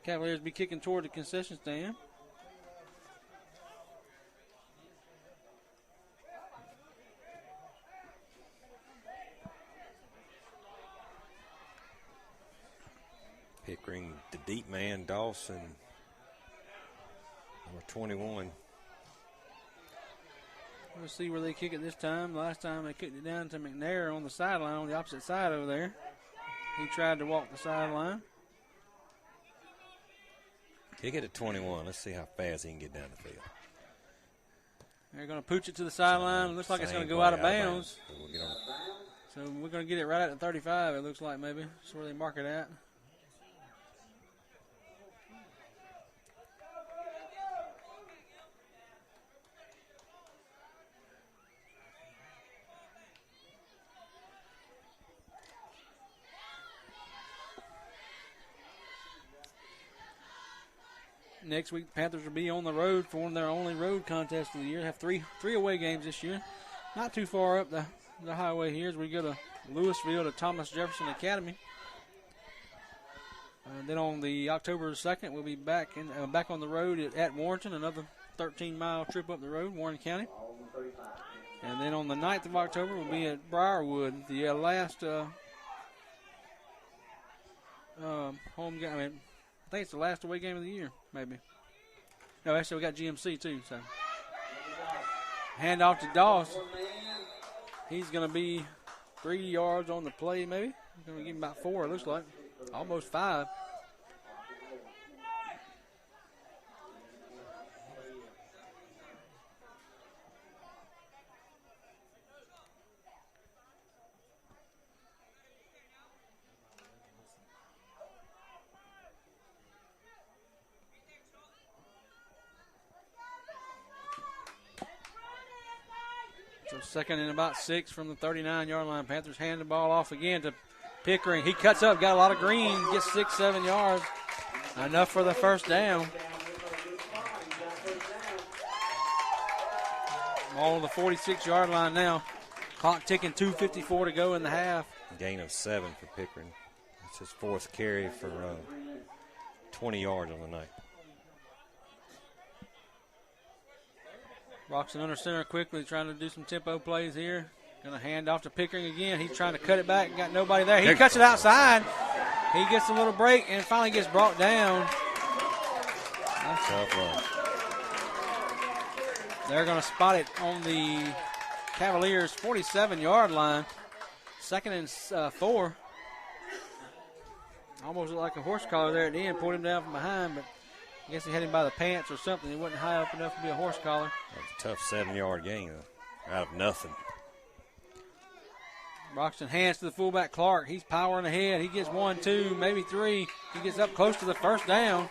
B: Cavaliers be kicking toward the concession stand.
C: Pickering, the deep man, Dawson, number 21.
B: We'll see where they kick it this time. Last time they kicked it down to McNair on the sideline, on the opposite side over there. He tried to walk the sideline.
C: Kick it at 21. Let's see how fast he can get down the field.
B: They're going to pooch it to the sideline. Looks like it's going to go out of bounds. So we're going to get it right at the 35, it looks like maybe. That's where they mark it at. Next week, the Panthers will be on the road for one of their only road contests of the year. Have three away games this year. Not too far up the highway here as we go to Louisville to Thomas Jefferson Academy. Then on the October 2nd, we'll be back on the road at Warrenton, another 13-mile trip up the road, Warren County. And then on the 9th of October, we'll be at Briarwood, the last home game. I think it's the last away game of the year, maybe. No, actually, we got GMC, too. So, hand off to Doss. He's going to be 3 yards on the play, maybe. Going to give him about 4, it looks like. Almost 5. So second and about 6 from the 39-yard line. Panthers hand the ball off again to Pickering. He cuts up, got a lot of green, gets 6, 7 yards. Enough for the first down. All on the 46-yard line now. Clock ticking, 2:54 to go in the half.
C: Gain of 7 for Pickering. It's his 4th carry for 20 yards on the night.
B: Roxon under center quickly, trying to do some tempo plays here. Going to hand off to Pickering again. He's trying to cut it back. Got nobody there. He cuts it outside. He gets a little break and finally gets brought down.
C: Tough run.
B: They're going to spot it on the Cavaliers' 47-yard line. 2nd and 4. Almost looked like a horse collar there at the end. Pulled him down from behind, but I guess he had him by the pants or something. He wasn't high up enough to be a horse collar.
C: That's a tough 7-yard gain out of nothing.
B: Broxton hands to the fullback Clark. He's powering ahead. He gets 1, 2, maybe 3. He gets up close to the first down.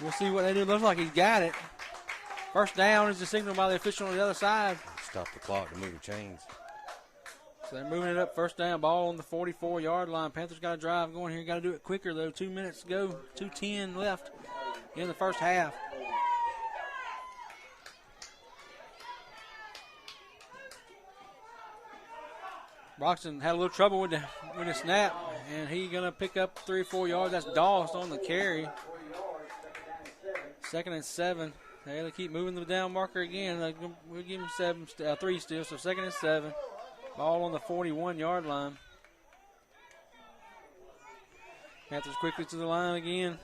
B: We'll see what they do. Looks like he's got it. First down is the signal by the official on the other side.
C: Stop the clock to move the chains.
B: So they're moving it up. First down, ball on the 44-yard line. Panthers got a drive going here. Got to do it quicker, though. 2 minutes to go. 2:10 left in the first half. Broxton had a little trouble with the snap, and he's going to pick up 3 or 4 yards. That's Doss on the carry. 2nd and 7. They keep moving the down marker again. We'll give him 3 still, so 2nd and 7. Ball on the 41-yard line. Panthers quickly to the line again.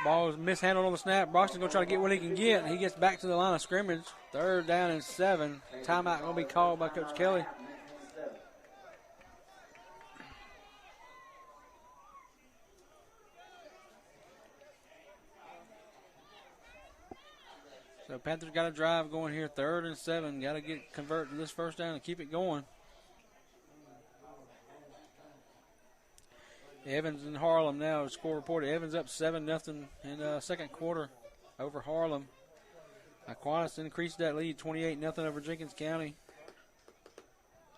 B: Ball is mishandled on the snap. Broxton's going to try to get what he can get. He gets back to the line of scrimmage. 3rd down and 7. Timeout going to be called by Coach Kelly. So Panthers got a drive going here. 3rd and 7. Got to convert to this first down and keep it going. Evans and Harlem now. Score reported. Evans up 7-0 in second quarter over Harlem. Aquinas increased that lead 28-0 over Jenkins County.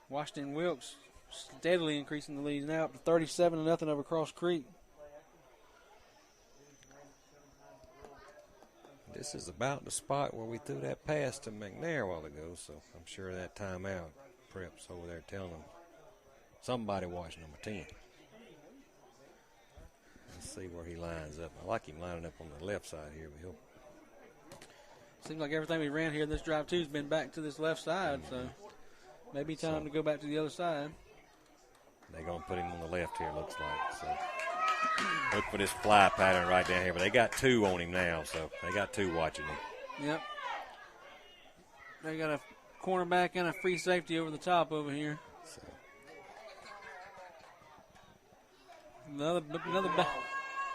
B: Washington Wilkes steadily increasing the lead now up to 37-0 over Cross Creek.
C: This is about the spot where we threw that pass to McNair a while ago, so I'm sure that timeout Prep's over there telling them somebody watch number 10. Let's see where he lines up. I like him lining up on the left side here, but he'll.
B: Seems like everything we ran here in this drive, too, has been back to this left side, so maybe time to go back to the other side.
C: They're going to put him on the left here, looks like. So look for this fly pattern right down here, but they got 2 on him now, so they got 2 watching him.
B: Yep. They got a cornerback and a free safety over the top over here.
C: So.
B: Another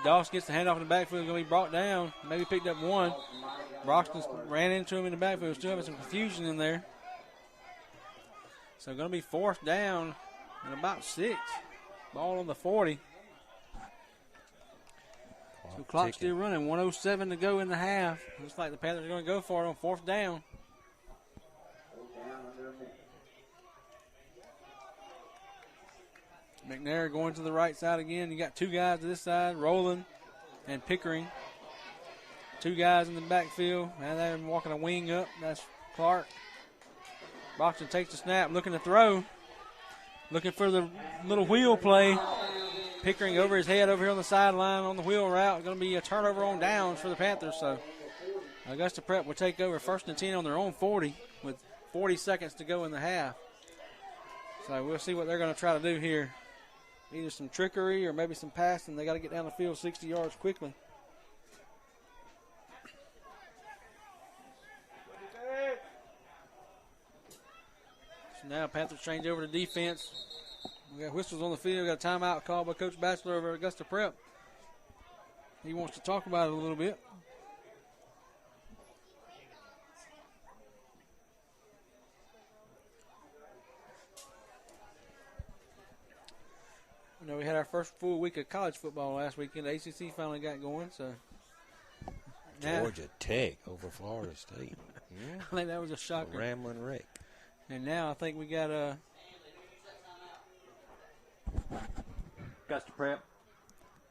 B: Doss gets the handoff in the backfield, going to be brought down. Maybe picked up 1. Broxton ran into him in the backfield. Still having some confusion in there. So going to be 4th down and about 6. Ball on the 40. So clock still running. 1:07 to go in the half. Looks like the Panthers are going to go for it on 4th down. McNair going to the right side again. You got 2 guys to this side, Rowland and Pickering. 2 guys in the backfield. And they're walking a wing up. That's Clark. Broxton takes the snap, looking to throw. Looking for the little wheel play. Pickering over his head over here on the sideline on the wheel route. Going to be a turnover on downs for the Panthers. So Augusta Prep will take over 1st and 10 on their own 40 with 40 seconds to go in the half. So we'll see what they're going to try to do here. Either some trickery or maybe some passing. They got to get down the field 60 yards quickly. So now Panthers change over to defense. We got whistles on the field. We got a timeout called by Coach Batchelor over at Augusta Prep. He wants to talk about it a little bit. You know, we had our first full week of college football last weekend. The ACC finally got going, so.
C: Georgia Tech over Florida State.
B: Yeah. I think that was a shocker.
C: A rambling wreck.
B: And now I think we got
E: Augusta Prep.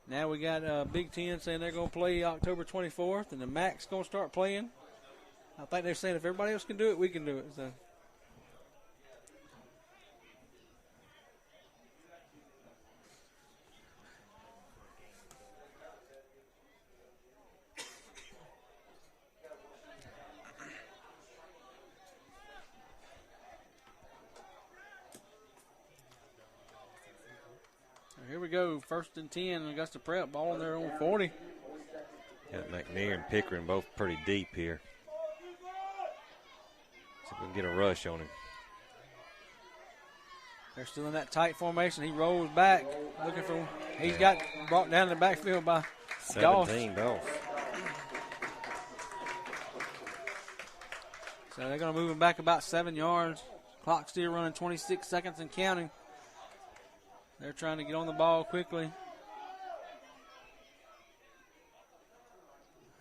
B: Now we got Big Ten saying they're going to play October 24th, and the MAC's going to start playing. I think they're saying if everybody else can do it, we can do it. So. Here we go, 1st and 10, Augusta Prep, ball on their own 40.
C: Got McNair and Pickering both pretty deep here. See if we can get a rush on him.
B: They're still in that tight formation. He rolls back, looking for, he's got brought down in the backfield by
C: 17 Doss.
B: So they're going to move him back about 7 yards. Clock still running 26 seconds and counting. They're trying to get on the ball quickly.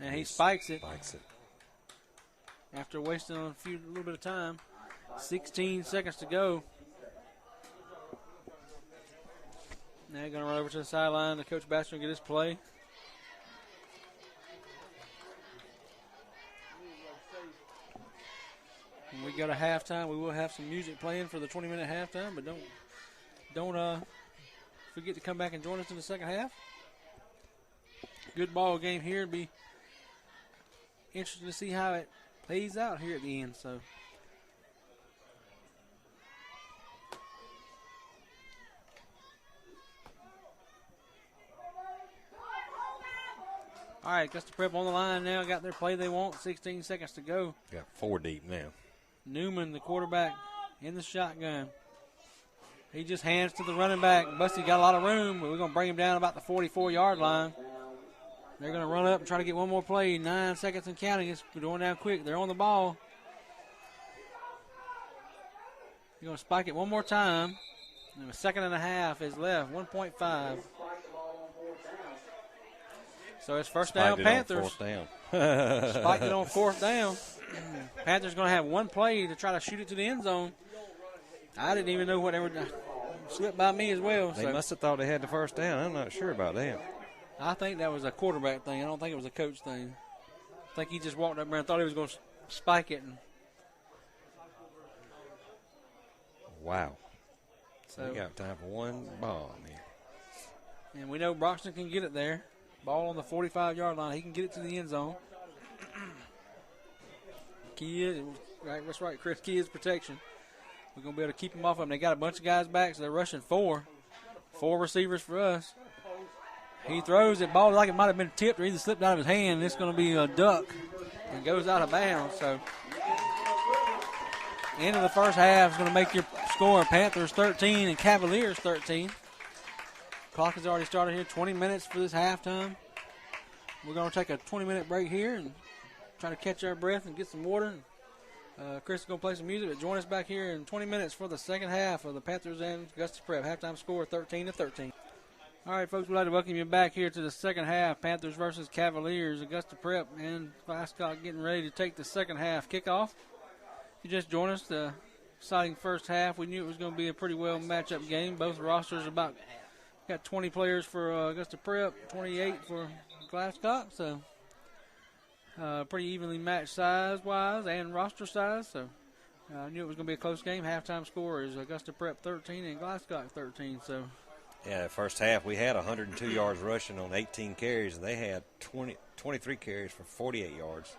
B: And he spikes it. After wasting a little bit of time. 16 seconds to go. Now they're going to run over to the sideline to Coach Batchelor get his play. When we go to halftime, we will have some music playing for the 20-minute halftime, but don't forget to come back and join us in the second half. Good ball game here. It'll be interesting to see how it plays out here at the end. So, all right, Augusta Prep on the line now. Got their play they want. 16 seconds to go.
C: Got 4 deep now.
B: Newman, the quarterback, in the shotgun. He just hands to the running back. Busty got a lot of room, but we're going to bring him down about the 44-yard line. They're going to run up and try to get one more play. 9 seconds and counting. It's going down quick. They're on the ball. They're going to spike it one more time. And a second and a half is left. 1.5. So it's first down, Panthers.
C: Fourth down.
B: Spiked it on fourth down. Panthers going to have one play to try to shoot it to the end zone. I didn't even know what they were. Slipped by me as well.
C: They must have thought they had the first down. I'm not sure about that.
B: I think that was a quarterback thing. I don't think it was a coach thing. I think he just walked up there and thought he was going to spike it.
C: Wow.
B: So
C: we got time for one ball, man.
B: And we know Broxton can get it there. Ball on the 45-yard line. He can get it to the end zone. Kidd, right, that's right, Chris Kidd's protection. We're going to be able to keep them off of them. They got a bunch of guys back, so they're rushing four. Four receivers for us. He throws it, ball like it might have been tipped or either slipped out of his hand, and it's going to be a duck and goes out of bounds. So, end of the first half is going to make your score Panthers 13 and Cavaliers 13. Clock has already started here, 20 minutes for this halftime. We're going to take a 20-minute break here and try to catch our breath and get some water. Chris is going to play some music, but join us back here in 20 minutes for the second half of the Panthers and Augusta Prep. Halftime score 13-13. All right, folks, we'd like to welcome you back here to the second half. Panthers versus Cavaliers. Augusta Prep and Glasscock getting ready to take the second half kickoff. If you just joined us, the exciting first half, we knew it was going to be a pretty well matchup game. Both rosters got 20 players for Augusta Prep, 28 for Glasscock, so pretty evenly matched size-wise and roster size. So I knew it was going to be a close game. Halftime score is Augusta Prep 13 and Glasscock 13. So.
C: Yeah, the first half we had 102 yards rushing on 18 carries, and they had 23 carries for 48 yards.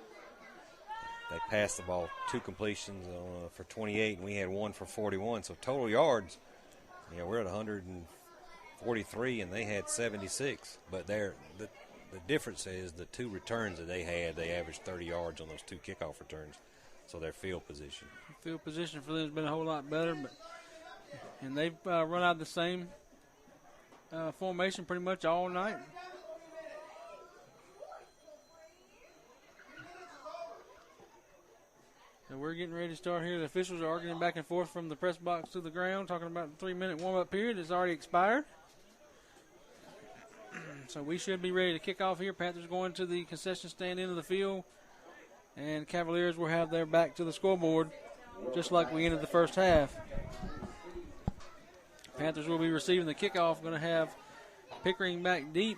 C: They passed the ball 2 completions for 28, and we had 1 for 41. So total yards, we're at 143, and they had 76. But the difference is the 2 returns that they had, they averaged 30 yards on those 2 kickoff returns. So their field position.
B: Field position for them has been a whole lot better, and they've run out the same formation pretty much all night. So we're getting ready to start here. The officials are arguing back and forth from the press box to the ground, talking about the 3-minute warm-up period. It's already expired. So we should be ready to kick off here. Panthers going to the concession stand into the field, and Cavaliers will have their back to the scoreboard, just like we ended the first half. Panthers will be receiving the kickoff. Going to have Pickering back deep,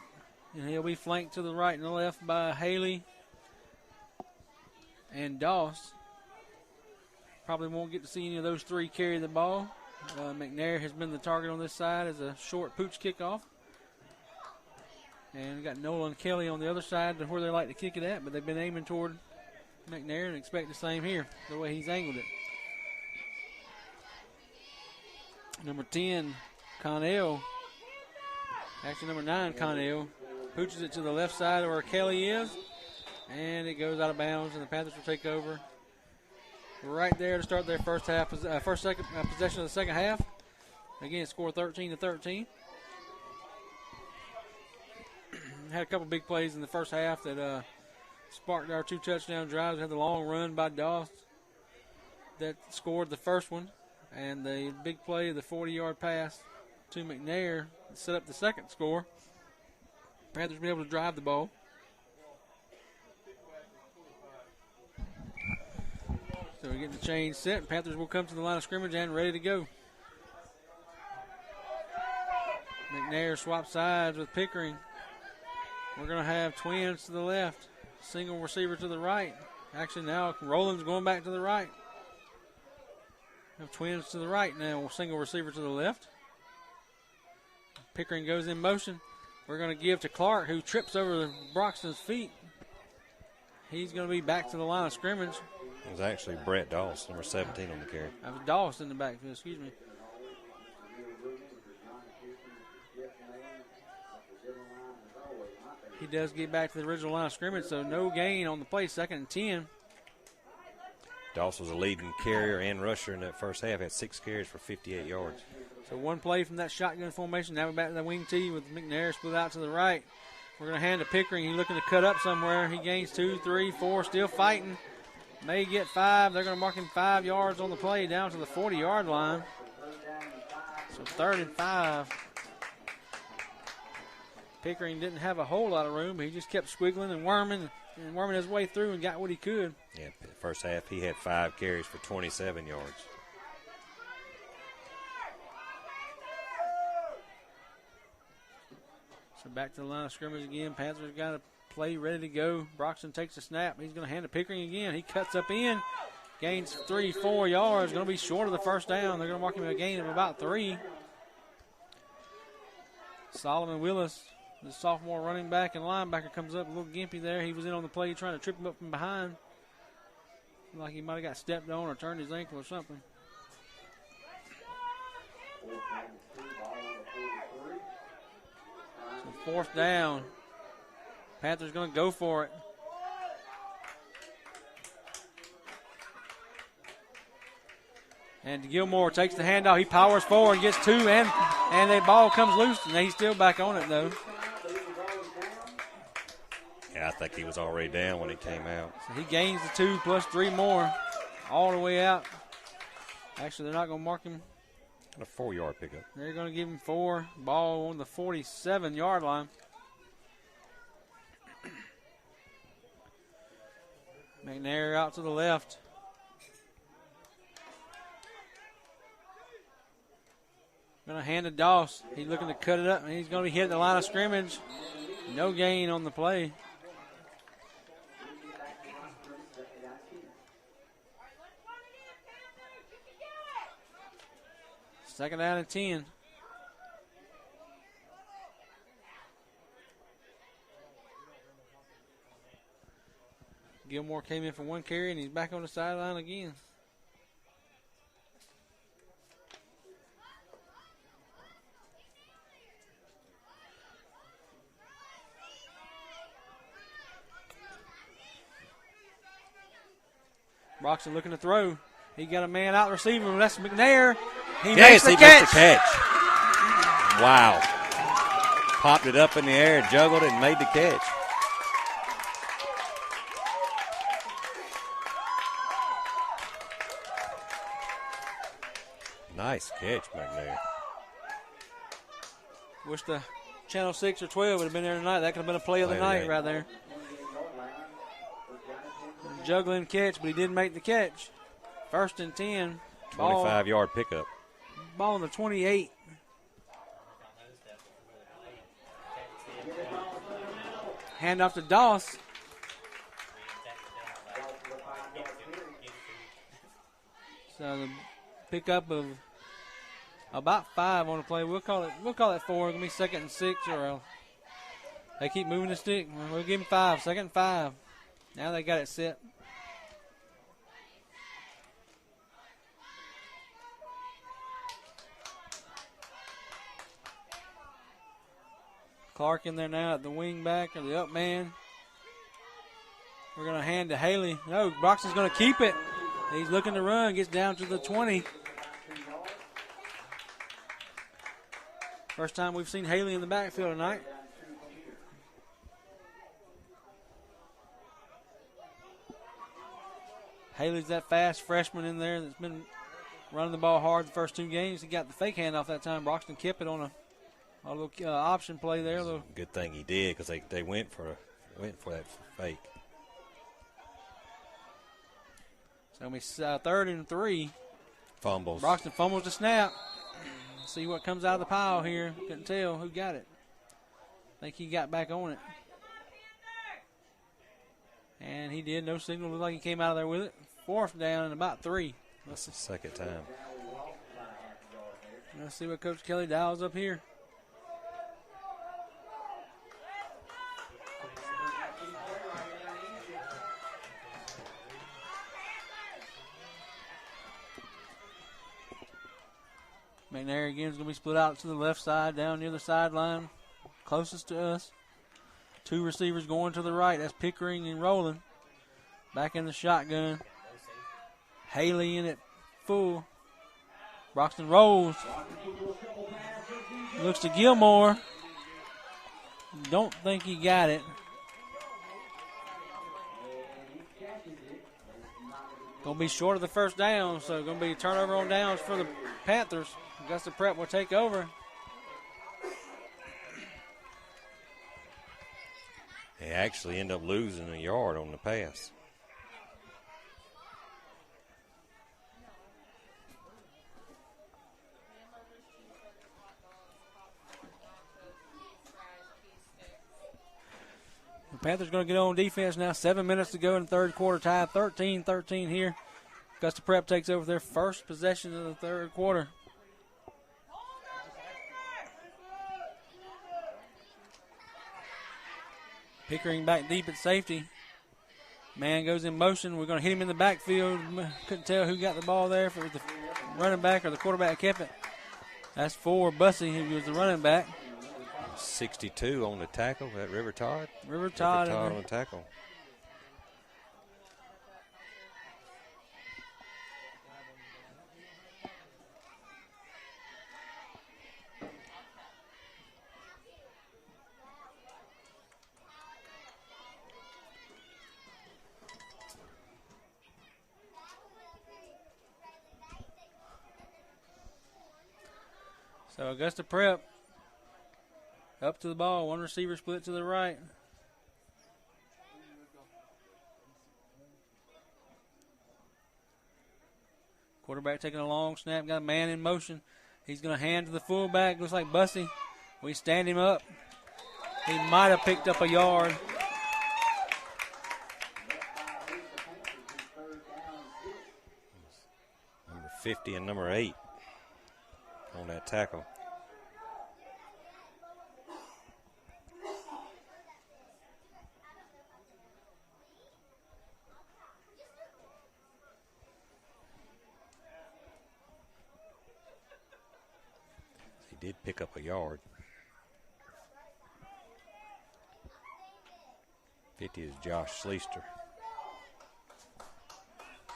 B: and he'll be flanked to the right and the left by Haley and Doss. Probably won't get to see any of those 3 carry the ball. McNair has been the target on this side as a short pooch kickoff. And we got Nolan Kelly on the other side to where they like to kick it at, but they've been aiming toward McNair and expect the same here, the way he's angled it. Number 10, Connell. Actually, number 9, Connell. Pooches it to the left side where Kelly is. And it goes out of bounds, and the Panthers will take over right there to start their possession of the second half. Again, score 13-13. Had a couple big plays in the first half that sparked our 2 touchdown drives. We had the long run by Doss that scored the first one. And the big play, the 40-yard pass to McNair, set up the second score. Panthers been able to drive the ball. So we're getting the chain set. Panthers will come to the line of scrimmage and ready to go. McNair swaps sides with Pickering. We're going to have twins to the left, single receiver to the right. Actually, now Roland's going back to the right. Have twins to the right now, single receiver to the left. Pickering goes in motion. We're going to give to Clark, who trips over Broxton's feet. He's going to be back to the line of scrimmage.
C: It was actually Brett Doss, number 17 on the carry.
B: That was Doss in the backfield, excuse me. He does get back to the original line of scrimmage, so no gain on the play, 2nd and 10.
C: Doss was a leading carrier and rusher in that first half. Had 6 carries for 58 yards.
B: So one play from that shotgun formation. Now we're back to the wing tee with McNair split out to the right. We're going to hand to Pickering. He's looking to cut up somewhere. He gains 2, 3, 4, still fighting. May get 5. They're going to mark him 5 yards on the play down to the 40-yard line. So 3rd and 5. Pickering didn't have a whole lot of room, but he just kept squiggling and worming his way through and got what he could.
C: Yeah, first half he had 5 carries for 27 yards.
B: So back to the line of scrimmage again. Panthers got a play ready to go. Broxton takes a snap. He's going to hand it to Pickering again. He cuts up in, gains 3-4 yards. Going to be short of the first down. They're going to mark him a gain of about 3. Solomon Willis, the sophomore running back and linebacker, comes up a little gimpy there. He was in on the play trying to trip him up from behind. Like he might have got stepped on or turned his ankle or something. So 4th down. Panthers going to go for it. And Gilmore takes the handoff. He powers forward and gets 2, and the ball comes loose, and he's still back on it, though.
C: Yeah, I think he was already down when it came out.
B: So he gains the 2 plus 3 more all the way out. Actually, they're not going to mark him.
C: A 4-yard pickup.
B: They're going to give him 4. Ball on the 47-yard line. McNair out to the left. Going to hand to Doss. He's looking to cut it up, and he's going to be hitting the line of scrimmage. No gain on the play. Second down and 10. Gilmore came in for 1 carry, and he's back on the sideline again. Broxton looking to throw. He got a man out receiving. That's McNair. He makes the catch.
C: Wow. Popped it up in the air, juggled it, and made the catch. Nice catch, McNair.
B: Wish the Channel 6 or 12 would have been there tonight. That could have been a play of the night right there. Juggling catch, but he didn't make the catch. 1st and 10.
C: 25-yard pickup.
B: Ball on the 28. Hand off to Doss. So the pickup of about 5 on the play. We'll call it 4. It's gonna be 2nd and 6, or they keep moving the stick. We'll give him 5. 2nd and 5. Now they got it set. Clark in there now at the wing back or the up man. We're going to hand to Haley. No, Broxton's going to keep it. He's looking to run, gets down to the 20. First time we've seen Haley in the backfield tonight. Haley's that fast freshman in there that's been running the ball hard the first 2 games. He got the fake handoff that time. Broxton kept it on a little option play there.
C: Good thing he did, because they went for that fake.
B: So it's 3rd and 3.
C: Fumbles.
B: Broxton fumbles the snap. See what comes out of the pile here. Couldn't tell who got it. I think he got back on it. And he did. No signal. Looked like he came out of there with it. 4th down and about 3.
C: That's the 2nd time.
B: Let's see what Coach Kelly dials up here. McNair again is going to be split out to the left side, down near the sideline, closest to us. 2 receivers going to the right. That's Pickering and Rowland. Back in the shotgun. Haley in it full. Broxton rolls. Looks to Gilmore. Don't think he got it. Going to be short of the first down, so going to be a turnover on downs for the Panthers. Augusta Prep will take over.
C: actually end up losing a yard on the pass.
B: The Panthers going to get on defense now. 7 minutes to go in the third quarter. Tied 13-13 here. Augusta Prep takes over their first possession of the third quarter. Pickering back deep at safety. Man goes in motion. We're going to hit him in the backfield. Couldn't tell who got the ball there, if it was the running back or the quarterback kept it. That's for Bussey, who was the running back.
C: 62 on the tackle. That River Todd?
B: River Todd
C: on the tackle.
B: So Augusta Prep up to the ball. One receiver split to the right. Quarterback taking a long snap. Got a man in motion. He's going to hand to the fullback. Looks like Bussey. We stand him up. He might have picked up a yard.
C: Number 50 and number 8 on that tackle. He did pick up a yard. 50 is Josh Schleister.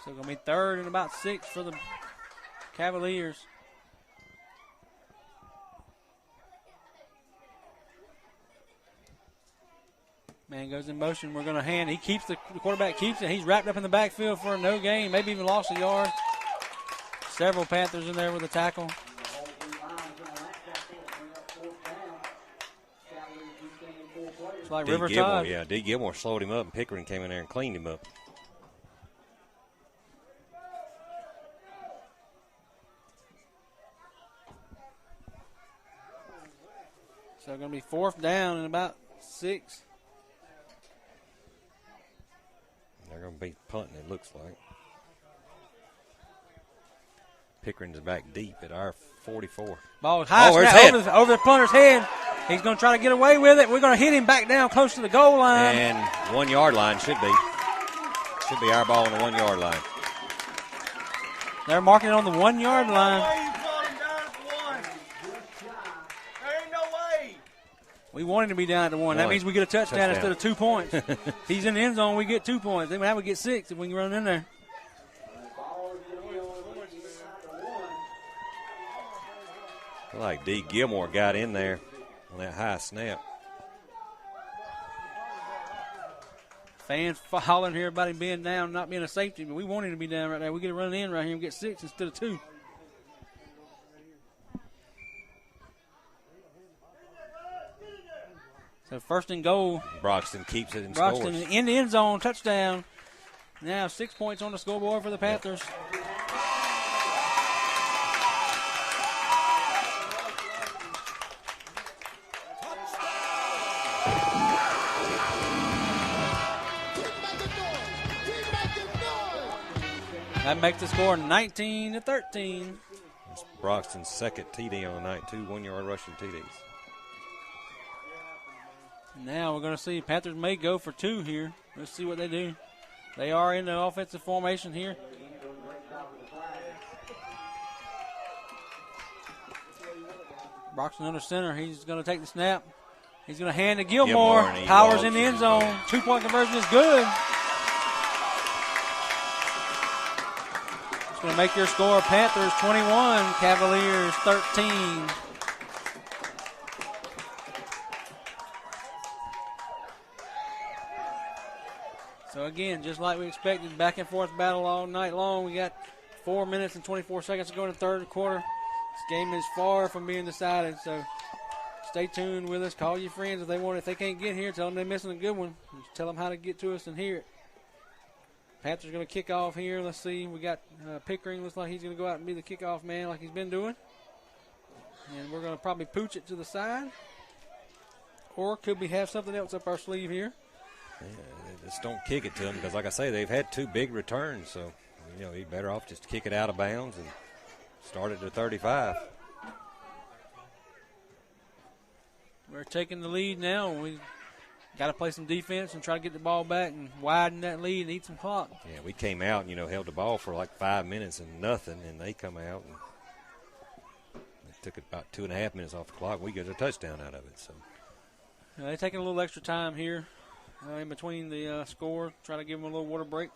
B: So going to be third and about 6 for the Cavaliers. Man goes in motion. We're going to hand. He keeps the quarterback keeps it. He's wrapped up in the backfield for no gain. Maybe even lost a yard. Several Panthers in there with a tackle. It's like River Todd.
C: Yeah, D. Gilmore slowed him up, and Pickering came in there and cleaned him up.
B: So going to be fourth down and about 6.
C: They're going to be punting, it looks like. Pickering's back deep at our 44.
B: Ball high snap over the punter's head. He's going to try to get away with it. We're going to hit him back down close to the goal line.
C: And 1 yard line should be. Should be our ball on the 1 yard line.
B: They're marking it on the 1 yard line. We want him to be down at the 1. That means we get a touchdown instead of 2 points. He's in the end zone, we get 2 points. Then we get 6 if we can run in there.
C: Like D. Gilmore got in there on that high snap.
B: Fans hollering here about him being down, not being a safety, but we want him to be down right there. We get a run in right here and get 6 instead of 2. So first and goal.
C: Broxton keeps it and
B: Broxton
C: scores.
B: in the end zone, touchdown. Now 6 points on the scoreboard for the Panthers. That makes the score 19-13.
C: It's Broxton's second TD on the night, 2 1-yard rushing TDs.
B: Now we're going to see Panthers may go for 2 here. Let's see what they do. They are in the offensive formation here. Broxton under center. He's going to take the snap. He's going to hand to Gilmore. Powers in the end zone. 2-point conversion is good. It's going to make your score Panthers 21, Cavaliers 13. So again, just like we expected, back and forth battle all night long. We got 4 minutes and 24 seconds to go in the third quarter. This game is far from being decided, so Stay tuned with us. Call your friends if they want. If they can't get here, tell them they're missing a good one. Just tell them how to get to us and hear it. Panthers going to kick off here. Let's see. We got Pickering. Looks like he's going to go out and be the kickoff man like he's been doing. And we're going to probably pooch it to the side. Or could we have something else up our sleeve here?
C: Yeah, just don't kick it to them because, like I say, they've had 2 big returns. So, he's better off just to kick it out of bounds and start it to 35.
B: We're taking the lead now. We got to play some defense and try to get the ball back and widen that lead and eat some clock.
C: Yeah, we came out and, held the ball for like 5 minutes and nothing, and they come out and it took about 2.5 minutes off the clock. We get a touchdown out of it. So
B: they're taking a little extra time here in between the score. Try to give them a little water break.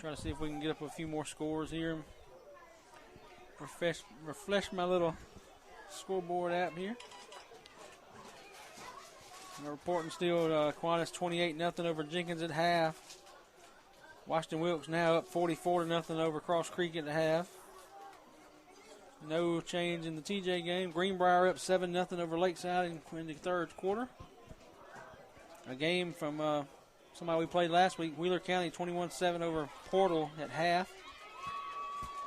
B: Try to see if we can get up a few more scores here. Refresh my little scoreboard app here. We're reporting still Kiwanis 28-0 over Jenkins at half. Washington Wilkes now up 44-0 over Cross Creek at the half. No change in the TJ game. Greenbrier up 7-0 over Lakeside in the third quarter. A game from somebody we played last week, Wheeler County 21-7 over Portal at half.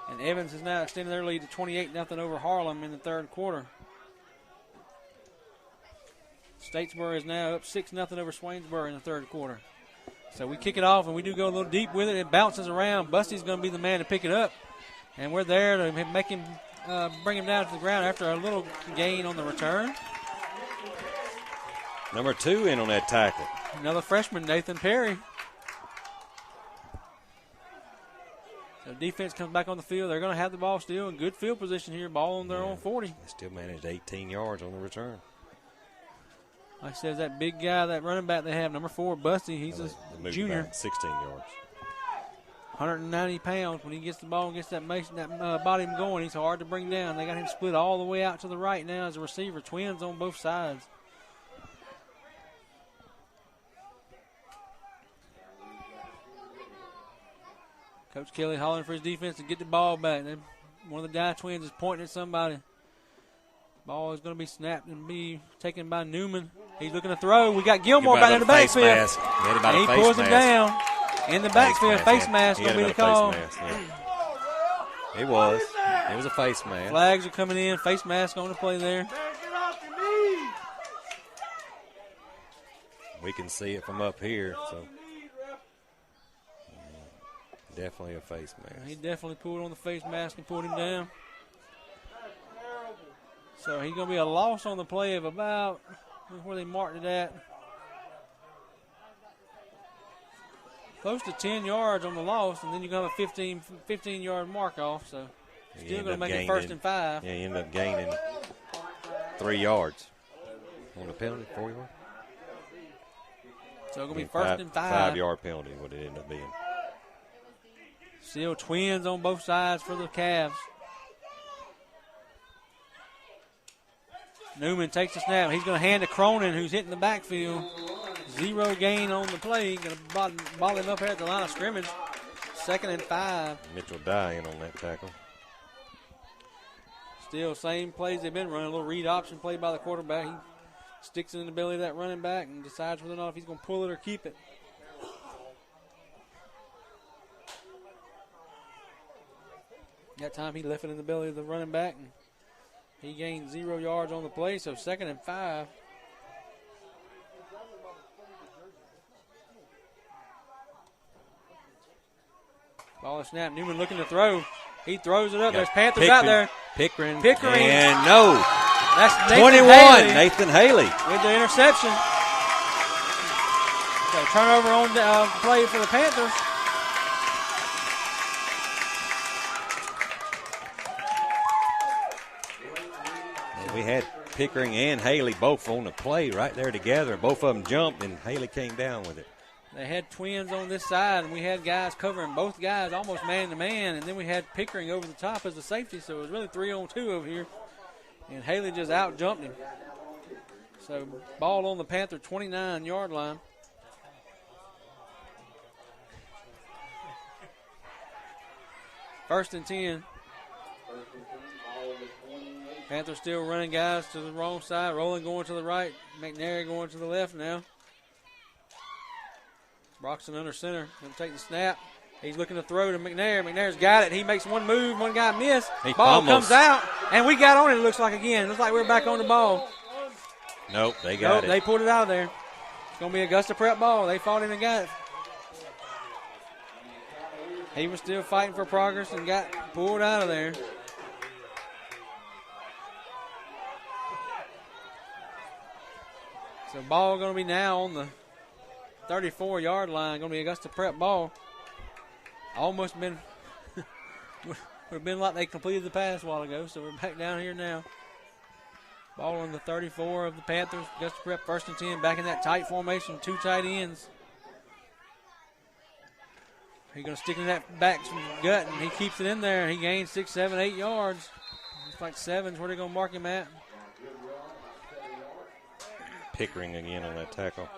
B: And Evans has now extended their lead to 28-0 over Harlem in the third quarter. Statesboro is now up 6-0 over Swainsboro in the third quarter. So we kick it off, and we do go a little deep with it. It bounces around. Busty's going to be the man to pick it up. And we're there to make him bring him down to the ground after a little gain on the return.
C: Number 2 in on that tackle.
B: Another freshman, Nathan Perry. So defense comes back on the field. They're going to have the ball still in good field position here. Ball on their own 40.
C: They still managed 18 yards on the return.
B: Like I said, that big guy, that running back they have, number 4, Busty. He's a junior.
C: 16 yards.
B: 190 pounds. When he gets the ball and gets that body going, he's hard to bring down. They got him split all the way out to the right now as a receiver. Twins on both sides. Coach Kelly hollering for his defense to get the ball back. Then one of the Dye twins is pointing at somebody. Ball is going to be snapped and be taken by Newman. He's looking to throw. We got Gilmore back in the backfield. And he pulls him down in the backfield. Face mask going to be the call.
C: It was. It was a face mask.
B: Flags are coming in. Face mask on the play there.
C: We can see it from up here. So definitely a face mask.
B: He definitely pulled on the face mask and pulled him down. So he's going to be a loss on the play of about where they marked it at. Close to 10 yards on the loss, and then you're going to have a 15-yard mark off. So still going to make it 1st and 5.
C: Yeah, you end up gaining 3 yards on the penalty, 4 yards.
B: So it's going to be 1st and
C: 5 5-yard penalty, what it ended up being.
B: Still twins on both sides for the Cavs. Newman takes the snap. He's going to hand to Cronin, who's hitting the backfield. 0 gain on the play. Going to ball him up here at the line of scrimmage. 2nd and 5.
C: Mitchell Dye in on that tackle.
B: Still same plays they've been running. A little read option play by the quarterback. He sticks it in the belly of that running back and decides whether or not if he's going to pull it or keep it. That time he left it in the belly of the running back, and he gained 0 yards on the play, so 2nd and 5. Ball is snapped. Newman looking to throw. He throws it up. There's Panthers out there.
C: Pickering.
B: And
C: no.
B: That's Nathan
C: 21,
B: Haley
C: Nathan Haley.
B: with the interception. So turnover on the play for the Panthers.
C: We had Pickering and Haley both on the play right there together. Both of them jumped, and Haley came down with it.
B: They had twins on this side, and we had guys covering both guys almost man-to-man, and then we had Pickering over the top as a safety, so it was really 3-on-2 over here. And Haley just out-jumped him. So ball on the Panther 29-yard line. First and 10. Panthers still running guys to the wrong side. Rowland going to the right. McNary going to the left now. Broxton under center. Going to take the snap. He's looking to throw to McNair. McNair's got it. He makes one move. One guy missed. Ball comes out. And we got on it, it looks like again. Looks like we're back on the ball.
C: Nope, they got it.
B: They pulled it out of there. It's going to be Augusta Prep ball. They fought in and got it. He was still fighting for progress and got pulled out of there. So ball going to be now on the 34-yard line. Going to be Augusta Prep ball. Almost been would have been like they completed the pass a while ago. So we're back down here now. Ball on the 34 of the Panthers. Augusta Prep 1st and 10. Back in that tight formation. 2 tight ends. He's going to stick in that back gut, and he keeps it in there. He gains 6, 7, 8 yards. Looks like 7's where they're going to mark him at.
C: Pickering again on that tackle.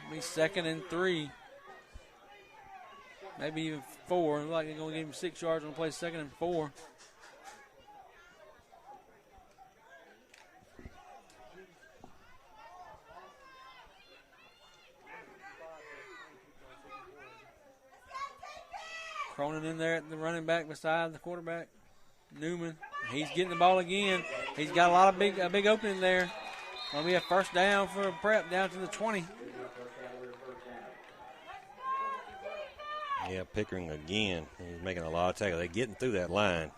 B: It'll be 2nd and 3. Maybe even 4. Looks like they're going to give him 6 yards on the play. 2nd and 4. Cronin in there at the running back beside the quarterback. Newman, he's getting the ball again. He's got a big opening there. Going to be a 1st down for Prep down to the 20.
C: Yeah, Pickering again. He's making a lot of tackles. They're getting through that line.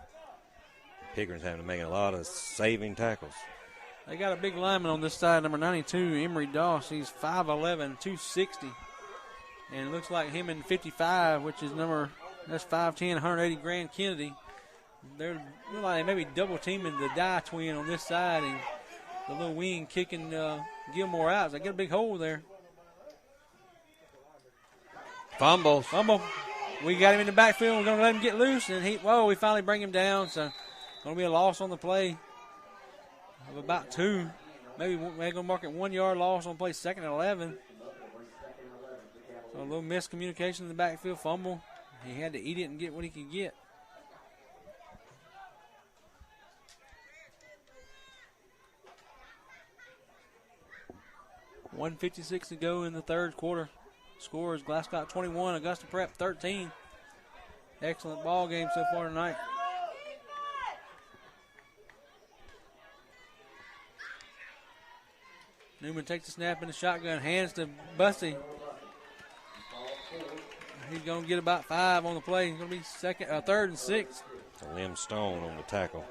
C: Pickering's having to make a lot of saving tackles.
B: They got a big lineman on this side, number 92, Emery Doss. He's 5'11", 260. And it looks like him in 55, which is that's 5'10", 180 Grand Kennedy. They're look like they may be double teaming the Dye twin on this side, and the little wing kicking Gilmore out. So they get a big hole there.
C: Fumble.
B: We got him in the backfield. We're going to let him get loose, and we finally bring him down. So going to be a loss on the play of about 2. Maybe they're going to mark it 1 yard loss on play 2nd and 11. So a little miscommunication in the backfield, fumble. He had to eat it and get what he could get. .156 to go in the 3rd quarter. Score is Glasscock 21, Augusta Prep 13. Excellent ball game so far tonight. Newman takes the snap in the shotgun, hands to Bussey. He's going to get about 5 on the play. He's going to be 3rd and 6.
C: Lim Stone on the tackle.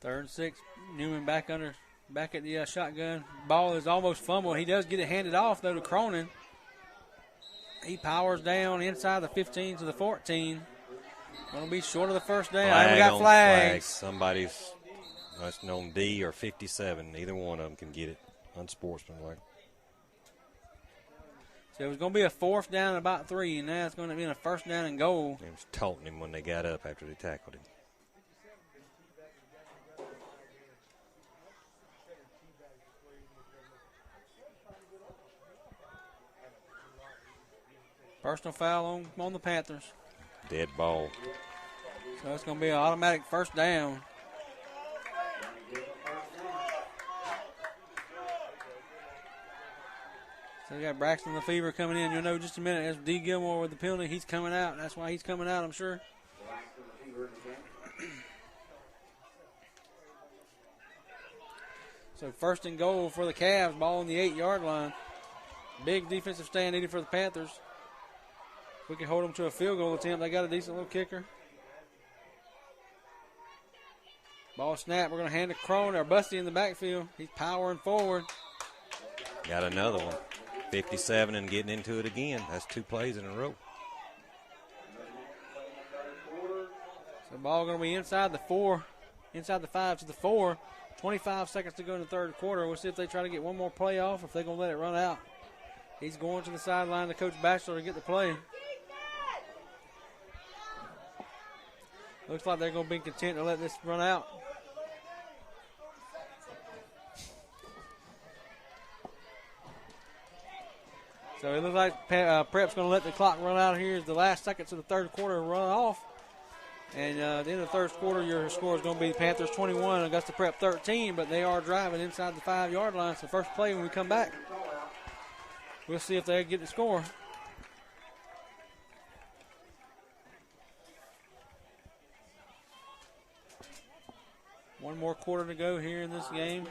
B: Third and 6. Newman back at the shotgun. Ball is almost fumbled. He does get it handed off, though, to Cronin. He powers down inside the 15 to the 14. Going to be short of the 1st down. We got flags.
C: Somebody's that's known D or 57. Neither one of them can get it. Unsportsmanlike.
B: So it was going to be a 4th down and about 3, and now it's going to be a 1st down and goal.
C: They was taunting him when they got up after they tackled him.
B: Personal foul on the Panthers.
C: Dead ball.
B: So it's going to be an automatic 1st down. So we got Braxton Lefevre coming in. You'll know just a minute. That's D. Gilmore with the penalty. He's coming out. That's why he's coming out, I'm sure. So 1st and goal for the Cavs. Ball on the 8-yard line. Big defensive stand needed for the Panthers. We can hold them to a field goal attempt. They got a decent little kicker. Ball snap. We're going to hand it to Cronin or Busty in the backfield. He's powering forward.
C: Got another one. 57 and getting into it again. That's 2 plays in a row.
B: So the ball going to be inside the 4, inside the 5 to the 4. 25 seconds to go in the 3rd quarter. We'll see if they try to get one more play off or if they're going to let it run out. He's going to the sideline to Coach Batchelor to get the play. Looks like they're going to be content to let this run out. So it looks like Prep's going to let the clock run out here as the last seconds of the third quarter run off. And at the end of the third quarter, your score is going to be Panthers 21, Augusta Prep 13, but they are driving inside the 5-yard line. So first play when we come back, we'll see if they get the score. One more quarter to go here in this game.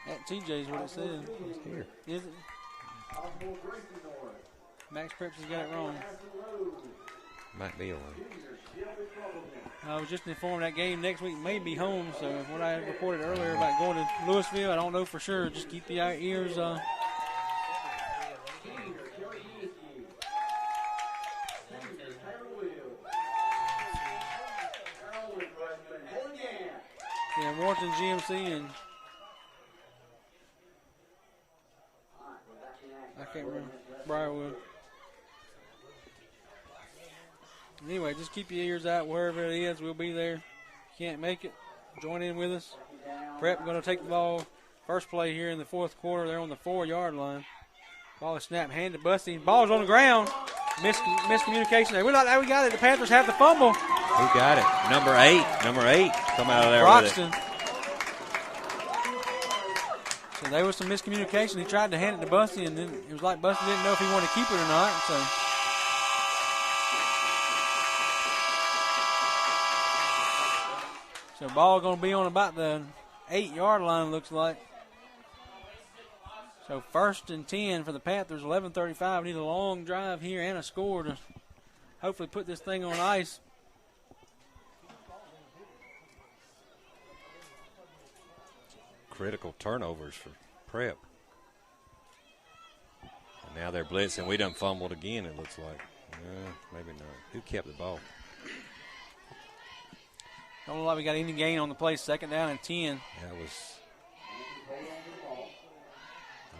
B: At TJ's what it said.
C: Here.
B: Is it? Max Preps has got it wrong.
C: Might be one.
B: I was just informed that game next week may be home, so what I reported earlier about going to Louisville, I don't know for sure. Just keep your ears yeah, Warrenton GMC and I can't remember. Briarwood. Anyway, just keep your ears out wherever it is. We'll be there. If you can't make it, join in with us. Prep going to take the ball. First play here in the fourth quarter. They're on the 4-yard line. Ball is snapped, hand to Busty. Ball's on the ground. Miscommunication there. We got it. The Panthers have the fumble.
C: Who got it? Number 8. Number 8. Come out of there
B: Broxton.
C: with it.
B: So there was some miscommunication. He tried to hand it to Busty, and then it was like Busty didn't know if he wanted to keep it or not. So ball going to be on about the 8-yard line, looks like. So 1st and 10 for the Panthers, 11:35. Need a long drive here and a score to hopefully put this thing on ice.
C: Critical turnovers for Prep. And now they're blitzing. We done fumbled again, it looks like. Maybe not. Who kept the ball?
B: Don't look like we got any gain on the play. 2nd down and 10.
C: That was.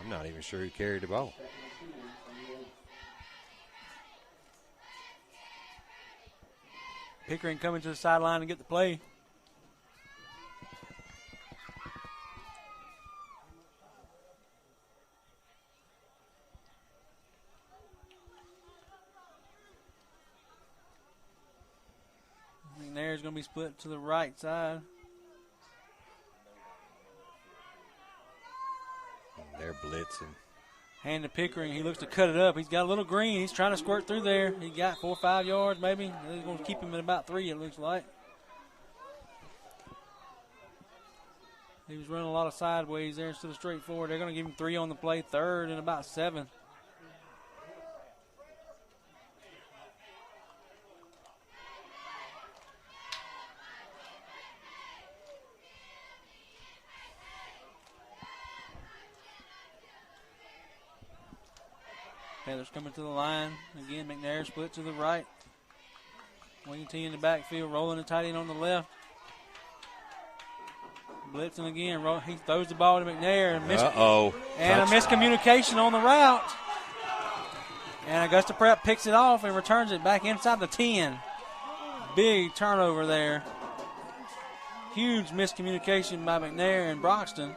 C: I'm not even sure who carried the ball.
B: Pickering coming to the sideline to get the play. McNair's going to be split to the right side.
C: They're blitzing.
B: Hand to Pickering. He looks to cut it up. He's got a little green. He's trying to squirt through there. He got 4 or 5 yards maybe. He's going to keep him at about 3, it looks like. He was running a lot of sideways there instead of straight forward. They're going to give him 3 on the play, 3rd and about 7. Panthers coming to the line. Again, McNair split to the right. Wing T in the backfield, rolling the tight end on the left. Blitzing again. He throws the ball to McNair. And a miscommunication on the route. And Augusta Prep picks it off and returns it back inside the 10. Big turnover there. Huge miscommunication by McNair and Broxton.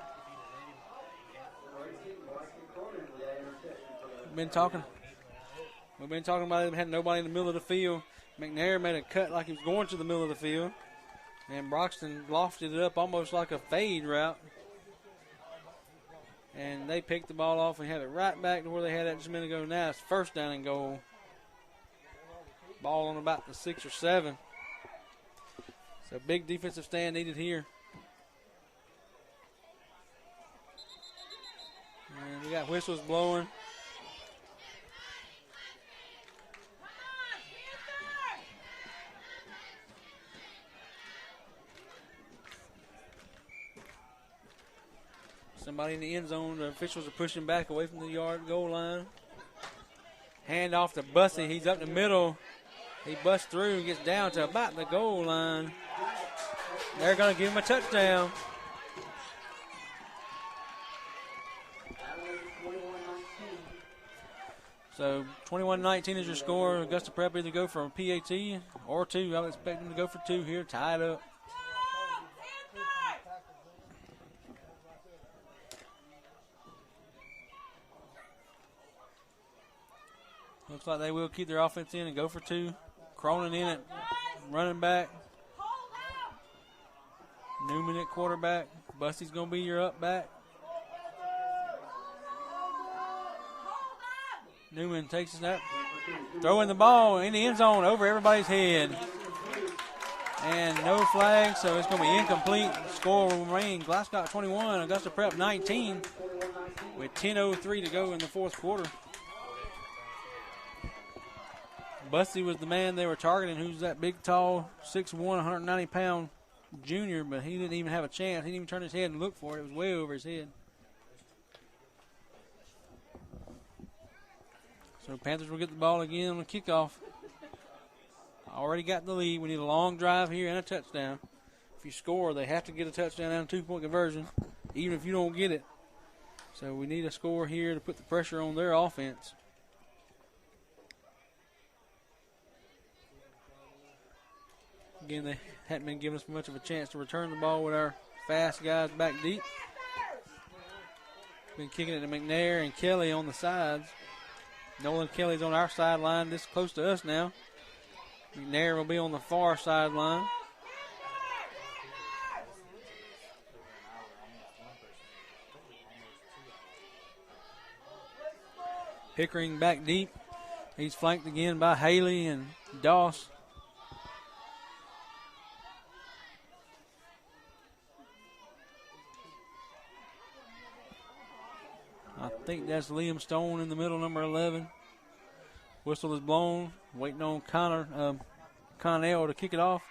B: We've been talking about it. Had nobody in the middle of the field. McNair made a cut like he was going to the middle of the field. And Broxton lofted it up almost like a fade route. And they picked the ball off and have it right back to where they had it just a minute ago. Now it's 1st down and goal. Ball on about the 6 or 7. So big defensive stand needed here. And we got whistles blowing. Somebody in the end zone. The officials are pushing back away from the goal line. Hand off to Bussey. He's up the middle. He busts through and gets down to about the goal line. They're going to give him a touchdown. So 21-19 is your score. Augusta Prep either go for a PAT or 2. I would expect them to go for 2 here, tie it up. Looks like they will keep their offense in and go for 2. Cronin in it, running back. Newman at quarterback. Bussey's going to be your up back. Newman takes a snap, throwing the ball in the end zone over everybody's head. And no flag, so it's going to be incomplete. Score will remain Glasscock 21, Augusta Prep 19 with 10:03 to go in the fourth quarter. Bussey was the man they were targeting, who's that big, tall, 6'1", 190-pound junior, but he didn't even have a chance. He didn't even turn his head and look for it. It was way over his head. So Panthers will get the ball again on the kickoff. Already got the lead. We need a long drive here and a touchdown. If you score, they have to get a touchdown and a 2-point conversion, even if you don't get it. So we need a score here to put the pressure on their offense. Again, they hadn't been giving us much of a chance to return the ball with our fast guys back deep. Been kicking it to McNair and Kelly on the sides. Nolan Kelly's on our sideline, this close to us now. McNair will be on the far sideline. Pickering back deep. He's flanked again by Haley and Doss. I think that's Liam Stone in the middle, number 11. Whistle is blown. Waiting on Connell to kick it off.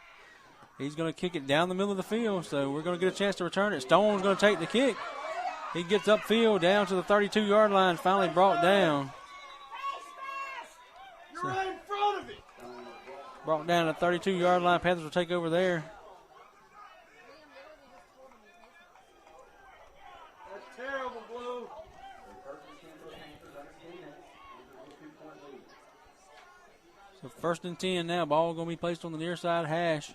B: He's going to kick it down the middle of the field, so we're going to get a chance to return it. Stone's going to take the kick. He gets upfield down to the 32-yard line, finally brought down.
E: You're right in front of it.
B: Brought down to the 32-yard line. Panthers will take over there.
E: That's terrible, Blue.
B: So 1st and 10 now. Ball going to be placed on the near side hash.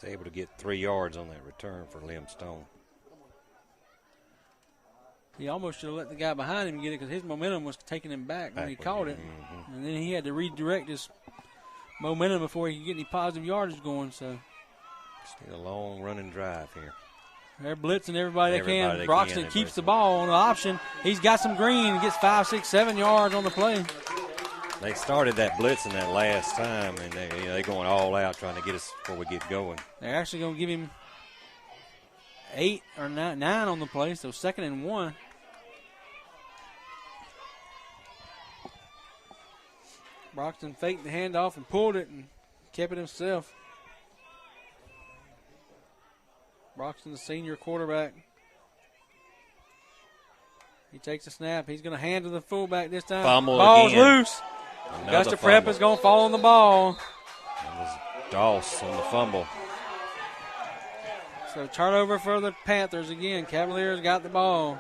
C: He's able to get 3 yards on that return for Liam Stone.
B: He almost should have let the guy behind him get it because his momentum was taking him back when he caught it.
C: Mm-hmm.
B: And then he had to redirect his momentum before he could get any positive yardage going. So
C: Just need a long running drive here.
B: they're blitzing everybody they can.
C: They
B: Broxton
C: can.
B: keeps the ball on the option. He's got some green. Gets 5, 6, 7 yards on the play.
C: They started that blitzing that last time, and they're going all out trying to get us before we get going.
B: They're actually going to give him 8 or 9 on the play, so 2nd and 1. Broxton faked the handoff and pulled it and kept it himself. Broxton, the senior quarterback. He takes a snap. He's going to hand to the fullback this time.
C: Fumble
B: Ball's
C: again.
B: loose. Augusta Prep is going to fall on the ball.
C: That was Doss on the fumble.
B: So turnover for the Panthers again. Cavaliers got the ball.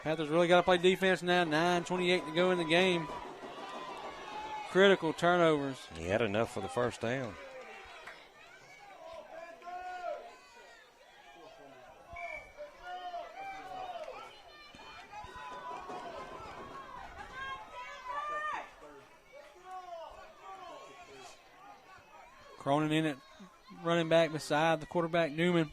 B: Panthers really got to play defense now. 9:28 to go in the game. Critical turnovers.
C: He had enough for the first down.
B: Cronin in it, running back beside the quarterback, Newman.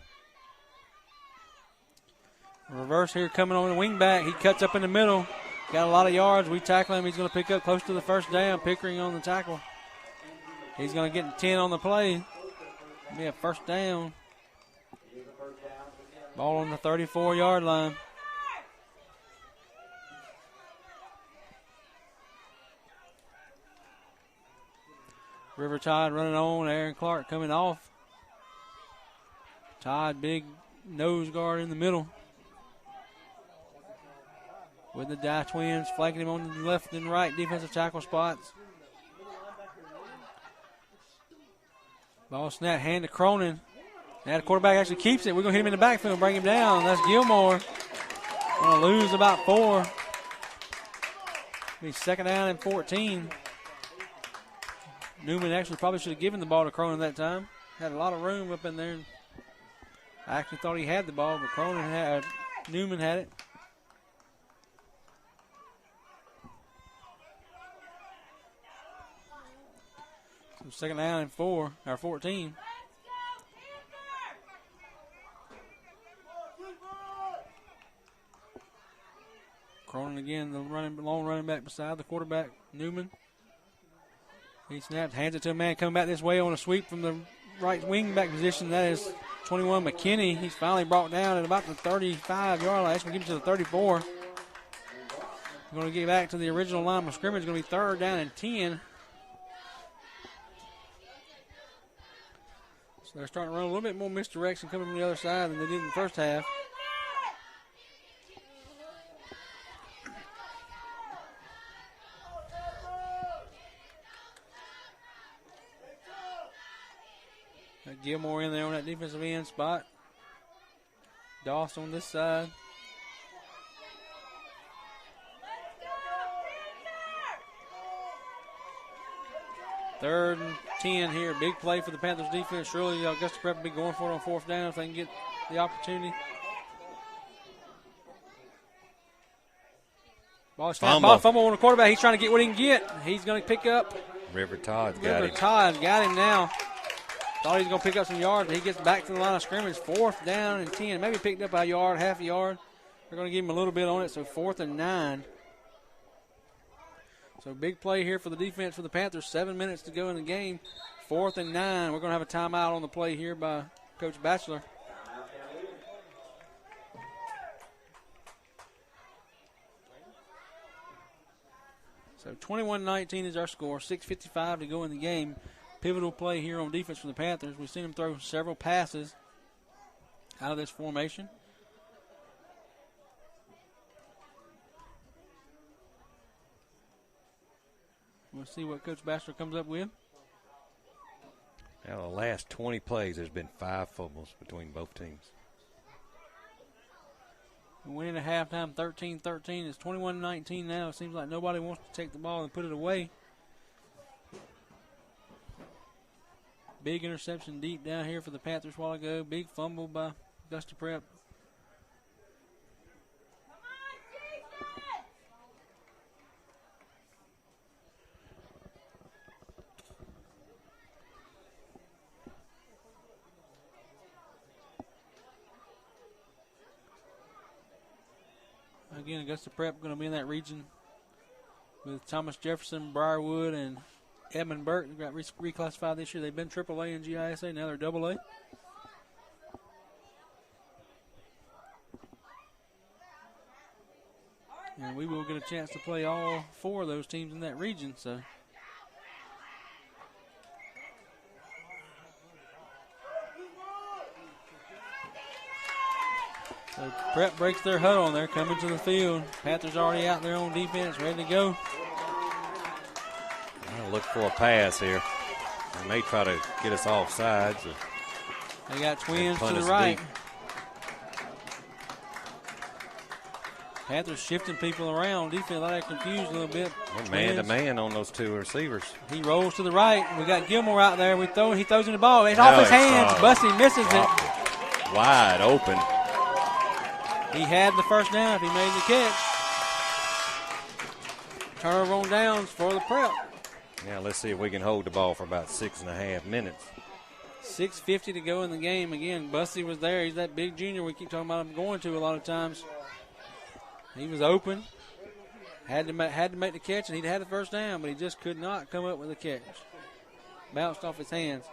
B: Reverse here coming on the wing back. He cuts up in the middle. Got a lot of yards. We tackle him. He's going to pick up close to the first down. Pickering on the tackle. He's going to get 10 on the play. Be a first down. Ball on the 34-yard line. River Tide running on. Aaron Clark coming off. Tide, big nose guard in the middle. With the Dye twins flanking him on the left and right defensive tackle spots. Ball snap, hand to Cronin. Now the quarterback actually keeps it. We're going to hit him in the backfield and bring him down. That's Gilmore. Going to lose about 4. Be second down and 14. Newman actually probably should have given the ball to Cronin that time. Had a lot of room up in there. I actually thought he had the ball, but Newman had it. So second down and 14. Cronin again, the long running back beside the quarterback, Newman. He snaps, hands it to a man coming back this way on a sweep from the right wing back position. That is 21 McKinney. He's finally brought down at about the 35-yard line. That's going to give him to the 34. We're going to get back to the original line of scrimmage. It's going to be third down and 10. So they're starting to run a little bit more misdirection coming from the other side than they did in the first half. Got Gilmore in there on that defensive end spot. Doss on this side. Third and 10 here. Big play for the Panthers defense. Surely Augusta Prep will be going for it on fourth down if they can get the opportunity. Ball snap, ball fumble on the quarterback. He's trying to get what he can get. He's going to pick up.
C: River Todd's got him.
B: River Todd's got him now. Thought he was going to pick up some yards, but he gets back to the line of scrimmage. Fourth down and 10. Maybe picked up a yard, half a yard. They're going to give him a little bit on it, so 4th and 9. So big play here for the defense for the Panthers. 7 minutes to go in the game. 4th and 9. We're going to have a timeout on the play here by Coach Batchelor. So 21-19 is our score. 6:55 to go in the game. Pivotal play here on defense for the Panthers. We've seen them throw several passes out of this formation. We'll see what Coach Batchelor comes up with.
C: Now, the last 20 plays, there's been 5 fumbles between both teams.
B: We went into halftime 13-13. It's 21-19 now. It seems like nobody wants to take the ball and put it away. Big interception deep down here for the Panthers a while ago. Big fumble by Augusta Prep. Again, Augusta Prep going to be in that region with Thomas Jefferson, Briarwood, and Edmund Burke. They got reclassified this year. They've been AAA and GISA. Now they're AA. And we will get a chance to play all 4 of those teams in that region. So Prep breaks their huddle and they're coming to the field. Panthers already out there on defense, ready to go.
C: I'll look for a pass here. They may try to get us off sides.
B: They got twins to the right.
C: Deep.
B: Panthers shifting people around. Defense like confused a little bit.
C: They're man-to-man on those 2 receivers.
B: He rolls to the right. We got Gilmore out there. He throws in the ball. It's off his hands. Bussy misses it.
C: Wide open.
B: He had the first down if he made the catch. Turnover on downs for the Prep.
C: Now let's see if we can hold the ball for about 6.5 minutes.
B: 6:50 to go in the game. Again, Bussy was there. He's that big junior we keep talking about him going to a lot of times. He was open. Had to make the catch, and he'd had the first down, but he just could not come up with a catch. Bounced off his hands.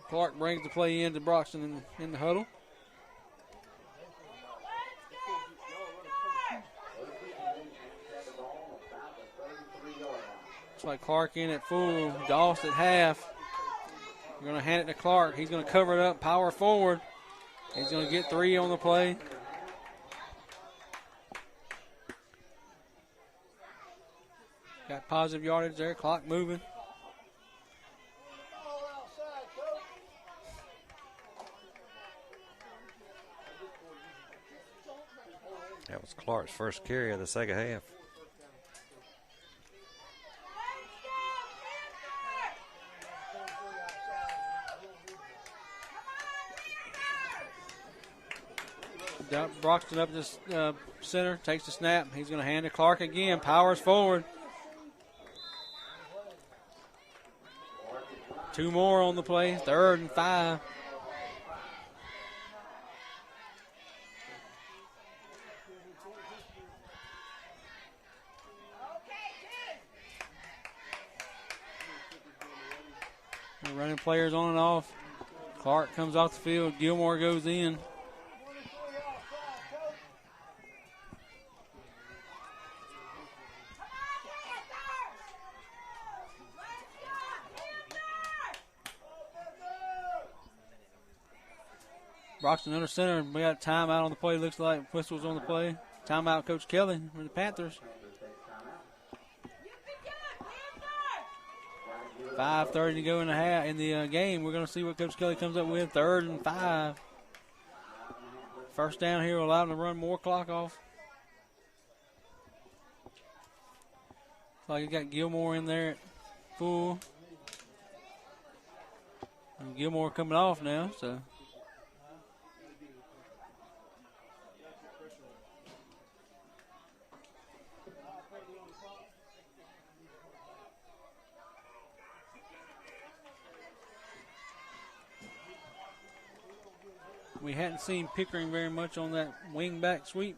B: Clark brings the play in to Broxton in the huddle. like Clark in at full. Doss at half. We're going to hand it to Clark. He's going to cover it up, power forward. He's going to get 3 on the play. Got positive yardage there. Clock moving.
C: That was Clark's first carry of the second half.
B: Broxton up the center, takes the snap. He's going to hand to Clark again. Powers forward. 2 more on the play. 3rd and 5. They're running players on and off. Clark comes off the field. Gilmore goes in. Broxton under center. We got a timeout on the play. Looks like whistles on the play. Timeout, Coach Kelly for the Panthers. 5:30 to go in the game. We're going to see what Coach Kelly comes up with. 3rd and 5. First down here will allow them to run more clock off. Looks like you got Gilmore in there at full. And Gilmore coming off now, so. We hadn't seen Pickering very much on that wing back sweep.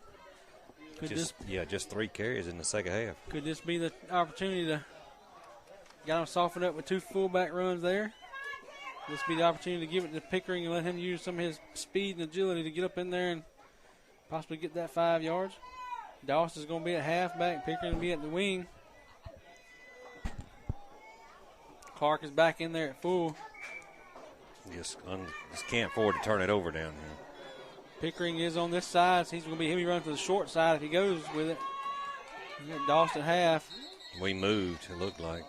C: Just 3 carries in the second half.
B: Could this be the opportunity to get him softened up with 2 fullback runs there? This be the opportunity to give it to Pickering and let him use some of his speed and agility to get up in there and possibly get that 5 yards. Doss is going to be at halfback. Pickering will be at the wing. Clark is back in there at full.
C: Just can't afford to turn it over down here.
B: Pickering is on this side, so he'll be running to the short side if he goes with it. Doss at half.
C: We moved, it looked like.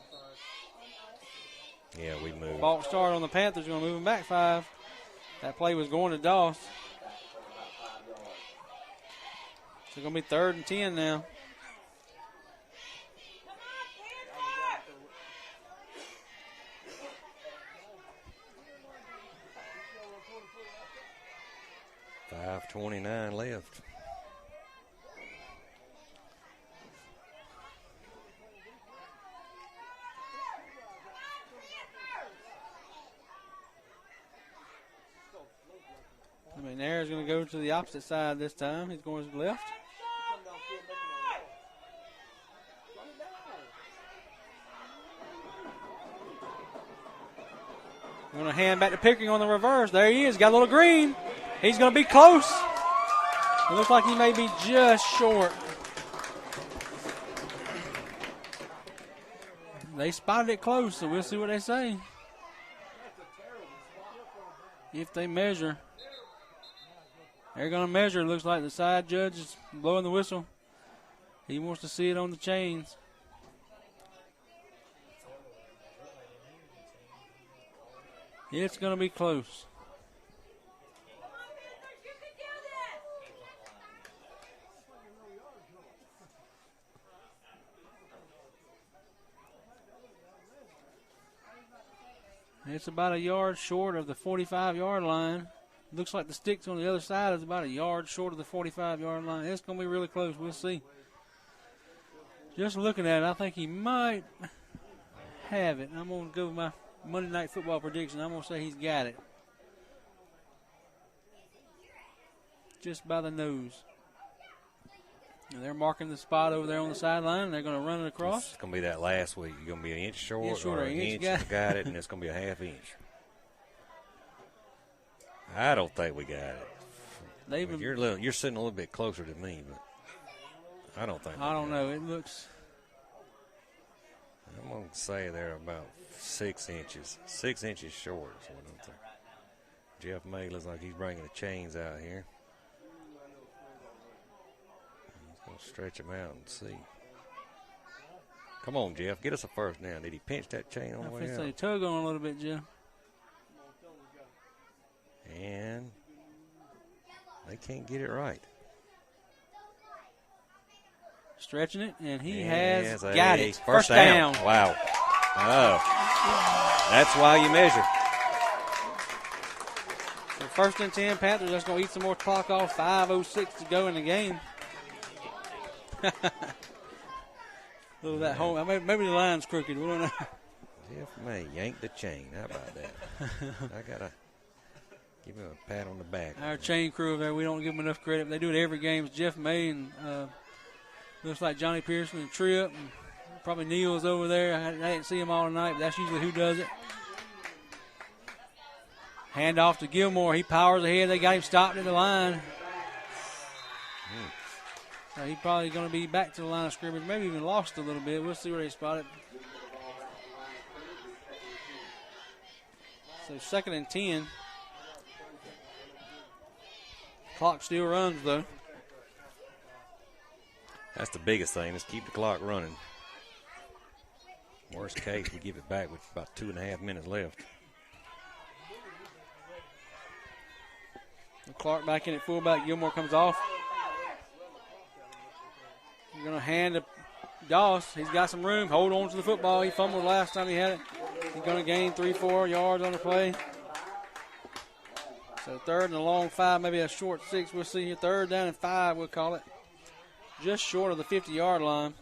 C: Yeah, we moved.
B: False start on the Panthers. Going to move him back 5. That play was going to Doss. So it's going to be 3rd and 10 now.
C: .529 left.
B: McNair's going to go to the opposite side this time. He's going to his left. We're going to hand back to Pickering on the reverse. There he is. Got a little green. He's going to be close. It looks like he may be just short. They spotted it close, so we'll see what they say. If they measure. They're going to measure. It looks like the side judge is blowing the whistle. He wants to see it on the chains. It's going to be close. It's about a yard short of the 45-yard line. Looks like the sticks on the other side is about a yard short of the 45-yard line. It's going to be really close. We'll see. Just looking at it, I think he might have it. I'm going to go with my Monday Night Football prediction. I'm going to say he's got it. Just by the nose. And they're marking the spot over there on the sideline. They're going to run it across.
C: It's going to be that last week. You're going to be an inch short or an inch got it, and it's going to be a half inch. I don't think we got it. You're sitting a little bit closer to me, but I don't think.
B: I don't know. It looks.
C: I'm going to say they're about 6 inches. 6 inches short is what I'm thinking. Jeff May looks like he's bringing the chains out here. He's going to stretch them out and see. Come on, Jeff. Get us a first down. Did he pinch that chain on the way out?
B: I tug on a little bit, Jeff.
C: And they can't get it right.
B: Stretching it, and he has got it.
C: First down. Wow. Oh. That's why you measure.
B: So 1st and 10, Panthers just going to eat some more clock off. 5:06 to go in the game. A little of that home. Maybe the line's crooked. We don't know.
C: Jeff May yanked the chain. How about that? I got to give him a pat on the back.
B: Our chain crew over there, we don't give them enough credit. They do it every game. It's Jeff May and looks like Johnny Pearson and Tripp. And probably Neil's over there. I didn't see him all tonight, but that's usually who does it. Hand off to Gilmore. He powers ahead. They got him stopped at the line. So he's probably going to be back to the line of scrimmage. Maybe even lost a little bit. We'll see where they spot it. So 2nd and 10. Clock still runs, though.
C: That's the biggest thing, is keep the clock running. Worst case, we give it back with about 2.5 minutes left.
B: Clark back in at fullback. Gilmore comes off. You're going to hand to Doss. He's got some room. Hold on to the football. He fumbled last time he had it. He's going to gain 3-4 yards on the play. So 3rd and a long 5, maybe a short 6. We'll see here. 3rd down and 5, we'll call it. Just short of the 50-yard line.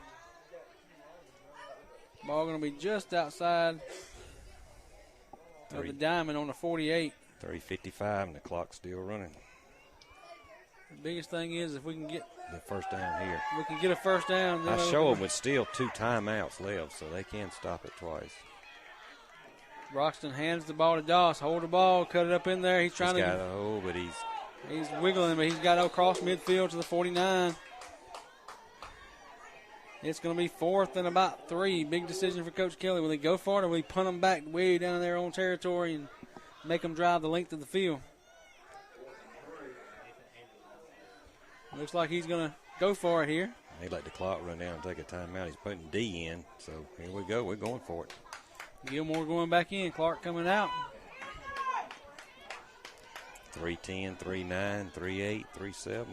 B: Ball going to be just outside of the diamond on the 48.
C: 3:55 and the clock's still running.
B: The biggest thing is if we can get
C: the first down here.
B: We can get a first down.
C: I show them with still 2 timeouts left, so they can stop it twice.
B: Broxton hands the ball to Doss. Hold the ball, cut it up in there. He's trying
C: got a hold, but he's
B: wiggling, but he's got to across midfield to the 49. It's going to be 4th and about 3. Big decision for Coach Kelly. Will he go for it or will he punt them back way down in their own territory and make them drive the length of the field? Looks like he's going to go for it here.
C: They let the clock run down and take a timeout. He's putting D in, so here we go. We're going for it.
B: Gilmore going back in. Clark coming out.
C: 3:10, 3:9, 3:8, 3:7.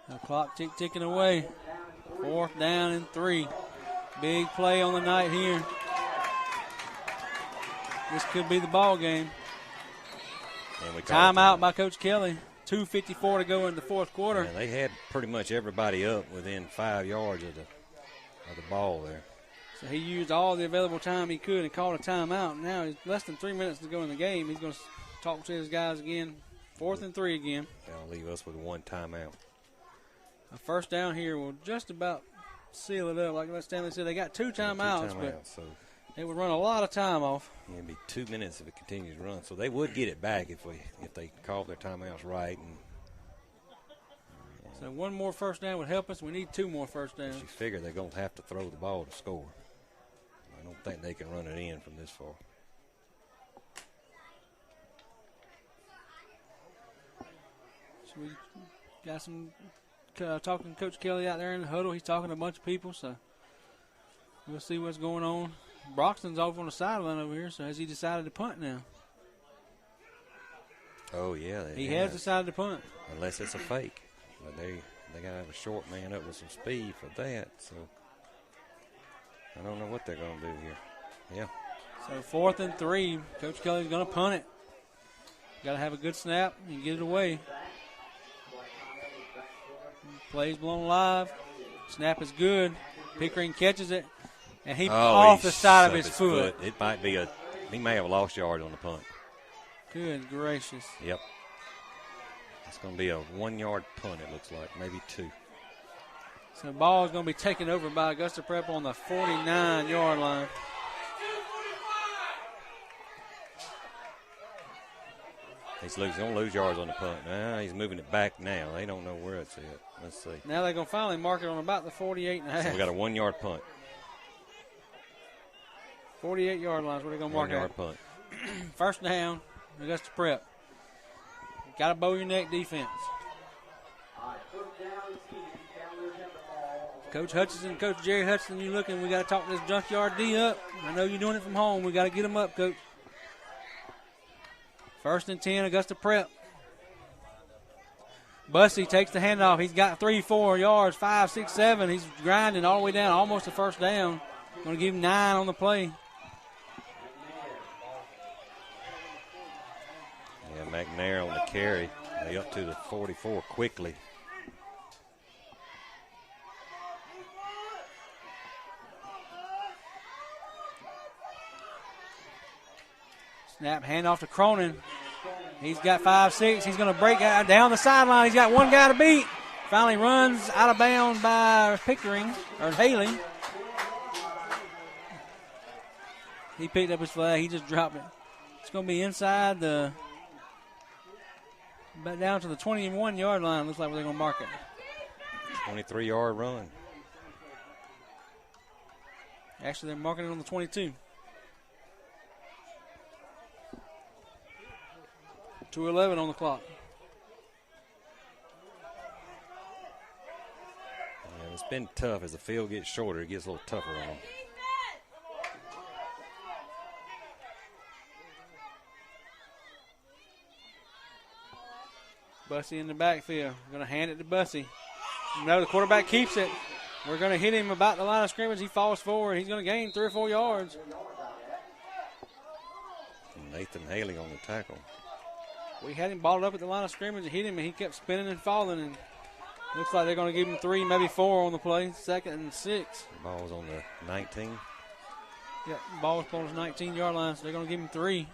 B: The clock ticking away. 4th down and 3. Big play on the night here. This could be the ball game. Timeout by Coach Kelly. 2:54 to go in the 4th quarter.
C: Yeah, they had pretty much everybody up within 5 yards of the ball there.
B: So he used all the available time he could and called a timeout. Now it's less than 3 minutes to go in the game. He's going to talk to his guys again. 4th and 3 again.
C: That'll leave us with 1 timeout.
B: A first down here will just about seal it up. Like Stanley said, they got 2 timeouts, but
C: so
B: it would run a lot of time off.
C: It'd be 2 minutes if it continues to run. So they would get it back if they called their timeouts right. And
B: so 1 more first down would help us. We need 2 more first downs.
C: You figure they're going to have to throw the ball to score. I don't think they can run it in from this far.
B: So we got some talking to Coach Kelly out there in the huddle. He's talking to a bunch of people, so we'll see what's going on. Broxton's off on the sideline over here, so has he decided to punt now?
C: Oh, yeah.
B: He has decided to punt.
C: Unless it's a fake. But they got to have a short man up with some speed for that, so I don't know what they're going to do here. Yeah.
B: So 4th and 3. Coach Kelly's going to punt it. Got to have a good snap and get it away. Plays blown live. Snap is good. Pickering catches it, and he off the side of his foot.
C: It might be he may have lost yard on the punt.
B: Good gracious.
C: Yep. It's going to be a 1 yard punt, it looks like, maybe 2.
B: So the ball is going to be taken over by Augusta Prep on the 49-yard line.
C: He's going to lose yards on the punt. Now he's moving it back now. They don't know where it's at. Let's see.
B: Now they're going to finally mark it on about the 48.5.
C: So we got a 1 yard punt.
B: 48-yard line is where they're going to mark it.
C: 1-yard punt.
B: First down, Augusta Prep. Got to bow your neck defense. Coach Hutchinson, Coach Jerry Hutchinson, you looking, we got to talk this Junkyard D up. I know you're doing it from home. We got to get them up, Coach. First and 10, Augusta Prep. Bussey takes the handoff. He's got 3, 4 yards, 5, 6, 7. He's grinding all the way down, almost a first down. Going to give him 9 on the play.
C: Yeah, McNair on the carry. They up to the 44 quickly.
B: Snap, handoff to Cronin. He's got 5, 6. He's going to break out down the sideline. He's got one guy to beat. Finally runs out of bounds by Pickering, or Haley. He picked up his flag. He just dropped it. It's going to be inside the, back down to the 21-yard line. Looks like where they're going to mark it.
C: 23-yard run.
B: Actually, they're marking it on the 22. 2:11 on the clock.
C: Yeah, it's been tough. As the field gets shorter, it gets a little tougher on them.
B: Bussey in the backfield. Going to hand it to Bussey. No, the quarterback keeps it. We're going to hit him about the line of scrimmage. He falls forward. He's going to gain 3 or 4 yards.
C: Nathan Haley on the tackle.
B: We had him balled up at the line of scrimmage and hit him, and he kept spinning and falling. And looks like they're going to give him 3, maybe 4 on the play. 2nd and 6.
C: Ball's on the 19.
B: Yeah, ball's on his 19-yard line, so they're going to give him 3.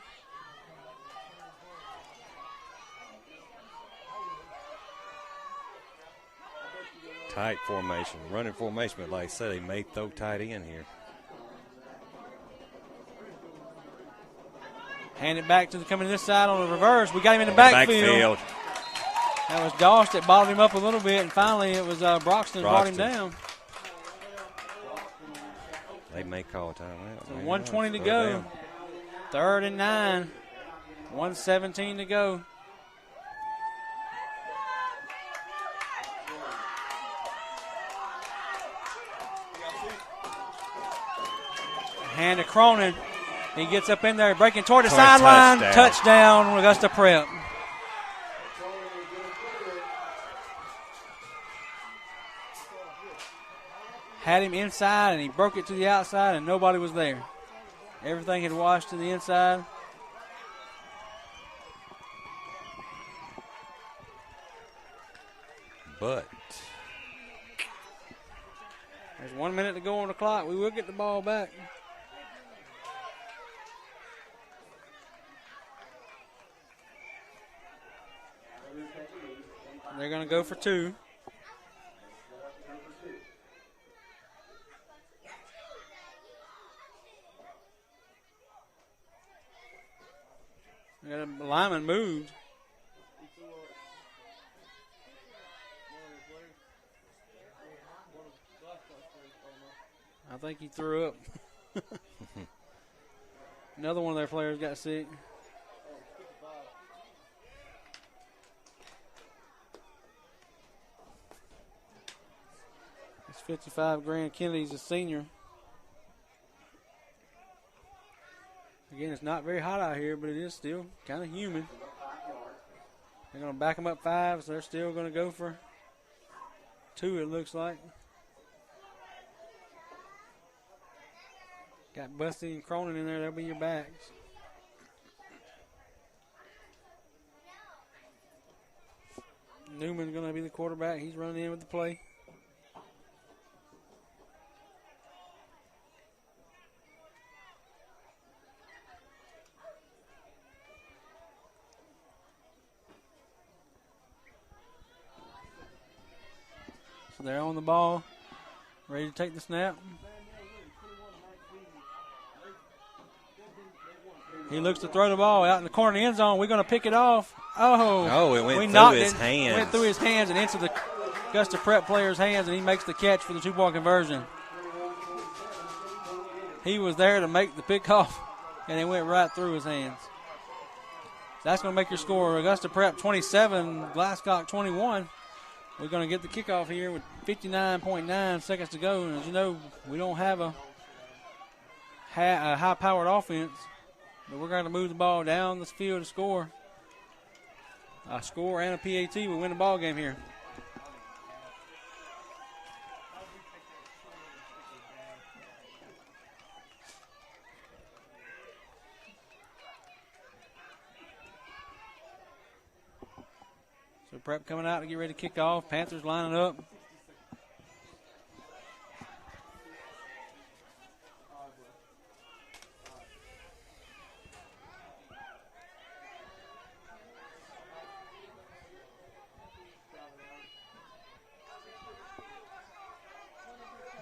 C: Tight formation, running formation, but like I said, they may throw tight end here.
B: Hand it back to the coming this side on the reverse. We got him in the backfield. That was Doss that balled him up a little bit, and finally it was Broxton brought him down.
C: They may call a timeout.
B: So 1:20 to go.
C: Down.
B: 3rd and 9. 1:17 to go. Hand to Cronin. He gets up in there, breaking toward the sideline. Touchdown, Augusta Prep. Had him inside, and he broke it to the outside, and nobody was there. Everything had washed to the inside.
C: But
B: there's 1 minute to go on the clock. We will get the ball back. They're going to go for 2. We got a lineman moved. I think he threw up. Another one of their players got sick. It's 55 Grand Kennedy's a senior. Again, it's not very hot out here, but it is still kind of humid. They're going to back them up 5, so they're still going to go for 2, it looks like. Got Bussey and Cronin in there. They'll be your backs. Newman's going to be the quarterback. He's running in with the play. So they're on the ball, ready to take the snap. He looks to throw the ball out in the corner of the end zone. We're going to pick it off. Oh,
C: it went through his hands.
B: Went through his hands and into the Augusta Prep player's hands, and he makes the catch for the 2-point conversion. he was there to make the pickoff, and it went right through his hands. So that's going to make your score Augusta Prep 27, Glasscock 21. We're going to get the kickoff here with 59.9 seconds to go. And as you know, we don't have a high-powered offense, but we're going to move the ball down the field to score. A score and a PAT will win the ball game here. So Prep coming out to get ready to kick off. Panthers lining up.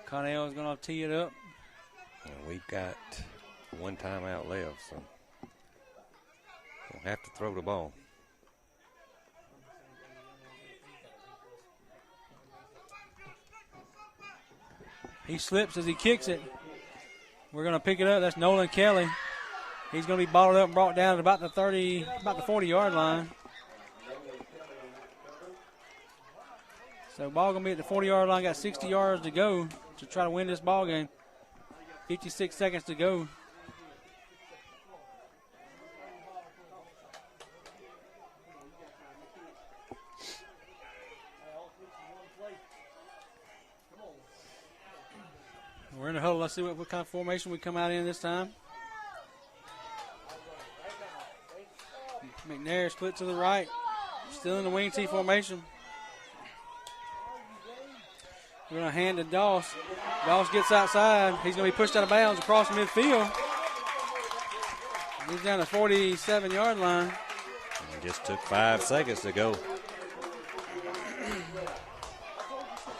B: Connell is going to tee it up.
C: We've got one timeout left, so we'll have to throw the ball.
B: He slips as he kicks it. We're going to pick it up. That's Nolan Kelly. He's going to be balled up and brought down at about the 40-yard line. So ball going to be at the 40-yard line. Got 60 yards to go to try to win this ball game. 56 seconds to go. We're in the huddle. Let's see what kind of formation we come out in this time. McNair split to the right. Still in the wing T formation. We're going to hand to Doss. Doss gets outside. He's going to be pushed out of bounds across midfield. He's down the 47-yard line.
C: It just took 5 seconds to go.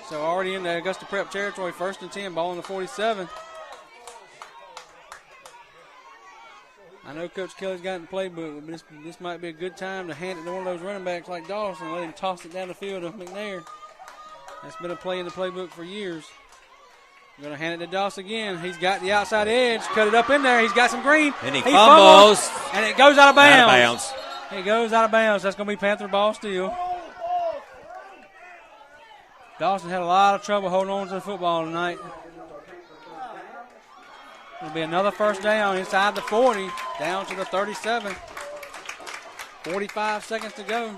B: So already in the Augusta Prep territory, 1st and 10, ball on the 47. I know Coach Kelly's got in the playbook, but this might be a good time to hand it to one of those running backs like Dawson and let him toss it down the field to McNair. That's been a play in the playbook for years. We're going to hand it to Doss again. He's got the outside edge. Cut it up in there. He's got some green.
C: And he fumbles.
B: And it goes out of bounds.
C: Out of bounds.
B: It goes out of bounds. That's going to be Panther ball still. Dawson had a lot of trouble holding on to the football tonight. It'll be another first down inside the 40, down to the 37. 45 seconds to go.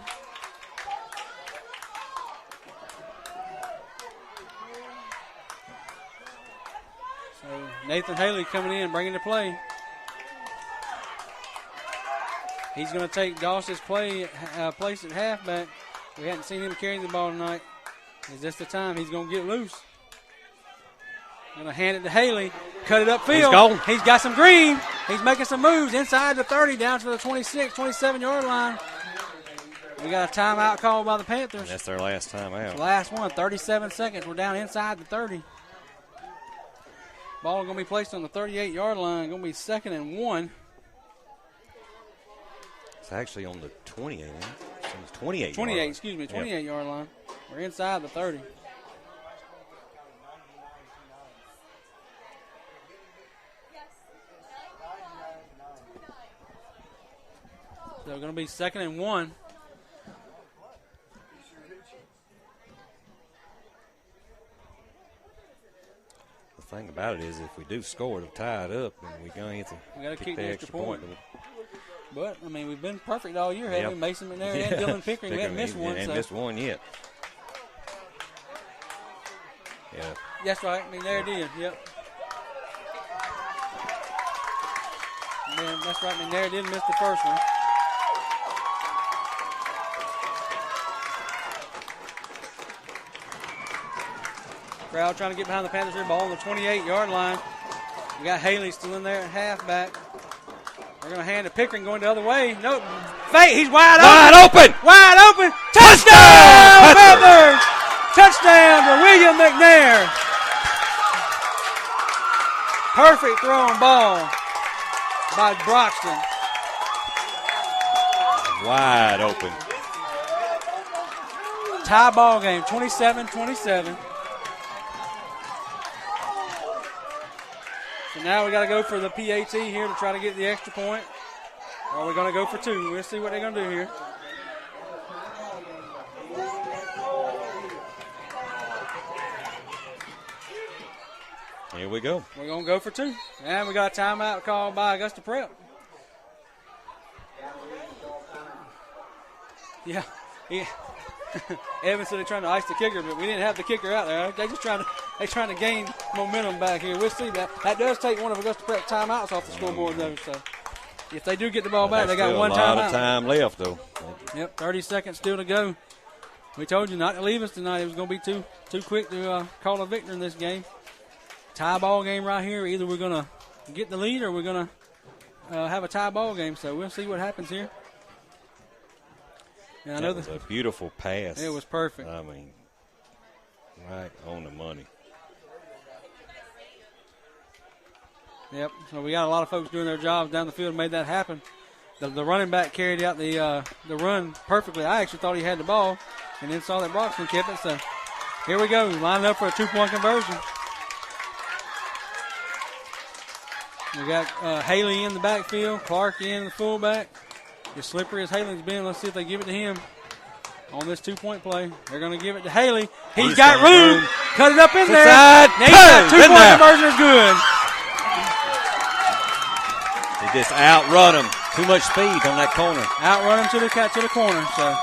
B: So Nathan Haley coming in, bringing the play. He's going to take Dawson's place at halfback. We hadn't seen him carrying the ball tonight. Is this the time he's going to get loose? Going to hand it to Haley. Cut it upfield.
C: He's gone.
B: He's got some green. He's making some moves inside the 30 down to the 26, 27-yard line. We got a timeout called by the Panthers.
C: And that's their last timeout.
B: Last one, 37 seconds. We're down inside the 30. Ball going to be placed on the 38-yard line. Going to be 2nd and 1.
C: It's actually on the 28. It's 28.
B: 28, excuse me, 28-yard line. We're inside the 30. So going to be 2nd and 1.
C: The thing about it is, if we do score, it'll tie it up, and we're going to have to kick the extra point.
B: But, I mean, we've been perfect all year, haven't we? Mason McNair and Dylan Pickering. We haven't missed one.
C: Ain't missed one yet. Yeah.
B: That's right. McNair did, yep. Man, that's right. McNair did miss the first one. Crowd trying to get behind the Panthers here. Ball on the 28-yard line. We got Haley still in there at halfback. We're going to hand to Pickering going the other way. Nope. Fate, he's wide open.
C: Wide open.
B: Wide open. Touchdown, Panthers. Touchdown to William McNair. Perfect thrown ball by Broxton.
C: Wide open.
B: Tie ball game, 27-27. So now we got to go for the PAT here to try to get the extra point. Or we're going to go for 2. We'll see what they're going to do here.
C: Here we go.
B: We're going to go for 2. And we got a timeout called by Augusta Prep. Yeah. Evans said they're trying to ice the kicker, but we didn't have the kicker out there. They're trying to gain momentum back here. We'll see that. That does take one of Augusta Prep timeouts off the scoreboard, though. So if they do get the ball back, they got one timeout.
C: A lot of time left, though.
B: Yep, 30 seconds still to go. We told you not to leave us tonight. It was going to be too quick to call a victor in this game. Tie ball game right here. Either we're going to get the lead or we're going to have a tie ball game. So we'll see what happens here. And I know
C: that was a beautiful pass.
B: It was perfect.
C: I mean, right on the money.
B: Yep. So we got a lot of folks doing their jobs down the field and made that happen. The running back carried out the run perfectly. I actually thought he had the ball, and then saw that Broxton kept it. So here we go, lining up for a 2-point conversion. We got Haley in the backfield, Clark in the fullback. As slippery as Haley's been, let's see if they give it to him on this 2-point play. They're going to give it to Haley. He's got room. Cut it up in there.
C: Inside.
B: Now 2-point conversion is good.
C: They just outrun him. Too much speed on that corner.
B: Outrun him to the corner. So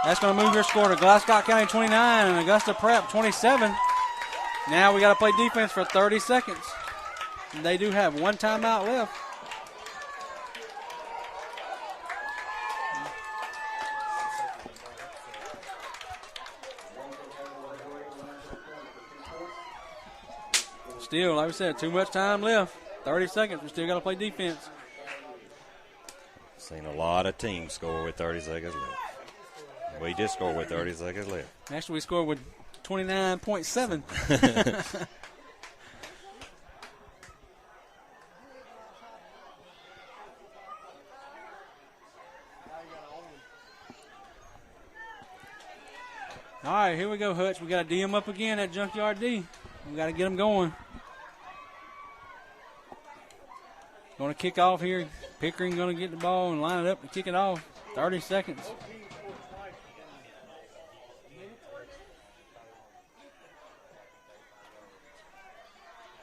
B: that's going to move your score to Glasscock County 29 and Augusta Prep 27. Now we got to play defense for 30 seconds. And they do have one timeout left. Still, like we said, too much time left. 30 seconds. We still got to play defense.
C: Seen a lot of teams score with 30 seconds left. We just scored with 30 seconds left.
B: Actually, we scored with 29.7. All right, here we go, Hutch. We got to D them up again at Junkyard D. We got to get them going. Going to kick off here. Pickering going to get the ball and line it up and kick it off. 30 seconds.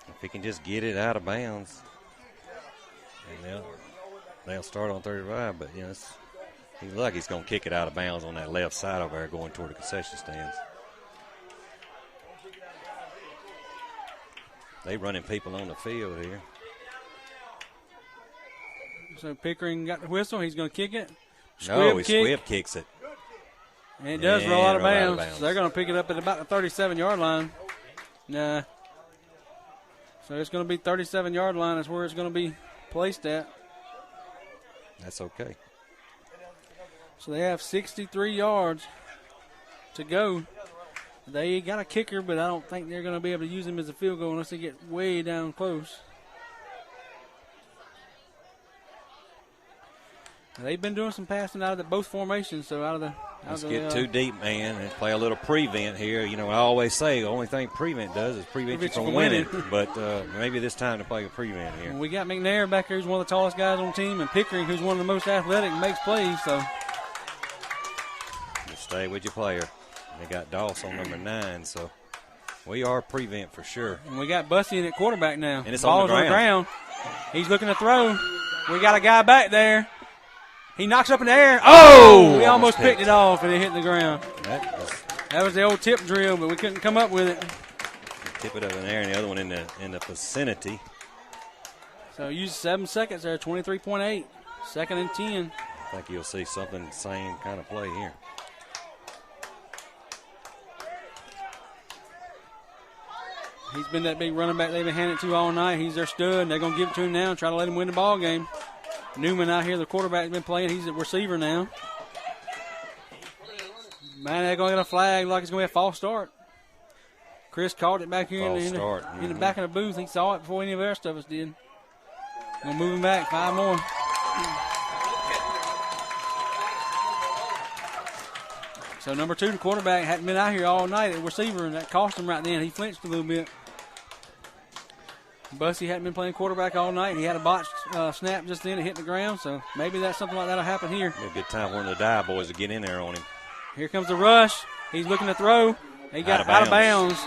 C: If he can just get it out of bounds, and they'll start on 35. But he's lucky he's going to kick it out of bounds on that left side over there, going toward the concession stands. They running people on the field here.
B: So Pickering got the whistle. He's going to kick it.
C: Squibb kicks it.
B: And it does roll out of bounds. So they're going to pick it up at about the 37-yard line. Nah. So it's going to be 37-yard line is where it's going to be placed at.
C: That's okay.
B: So they have 63 yards to go. They got a kicker, but I don't think they're going to be able to use him as a field goal unless they get way down close. They've been doing some passing out of both formations, so
C: let's get too deep, man, and play a little prevent here. I always say the only thing prevent does is prevent you from winning. But maybe this time to play a prevent here.
B: We got McNair back here, who's one of the tallest guys on the team, and Pickering, who's one of the most athletic and makes plays. So
C: just stay with your player. They got Doss on number 9, so we are prevent for sure.
B: And we got Bussy in at quarterback now.
C: And it's
B: Ball's
C: on the ground.
B: He's looking to throw. We got a guy back there. He knocks up in the air. Oh! We almost picked it off, and it hit the ground. That was the old tip drill, but we couldn't come up with it.
C: Tip it up in the air, and the other one in the vicinity.
B: So use 7 seconds there, 23.8. 2nd and 10.
C: I think you'll see something same kind of play here.
B: He's been that big running back they've been handing it to all night. He's their stud. They're going to give it to him now and try to let him win the ball game. Newman out here, the quarterback, has been playing. He's a receiver now. Man, they're going to get a flag like it's going to be a false start. Chris called it back here in the back of the booth. He saw it before any of the rest of us did. We'll move him back. 5 more. So number 2, the quarterback, hadn't been out here all night at receiver, and that cost him right then. He flinched a little bit. Bussy hadn't been playing quarterback all night. He had a botched snap just then. It hit the ground, so maybe that's something like that will happen here.
C: Be a good time for one of the dive boys to get in there on him.
B: Here comes the rush. He's looking to throw. He got out of bounds.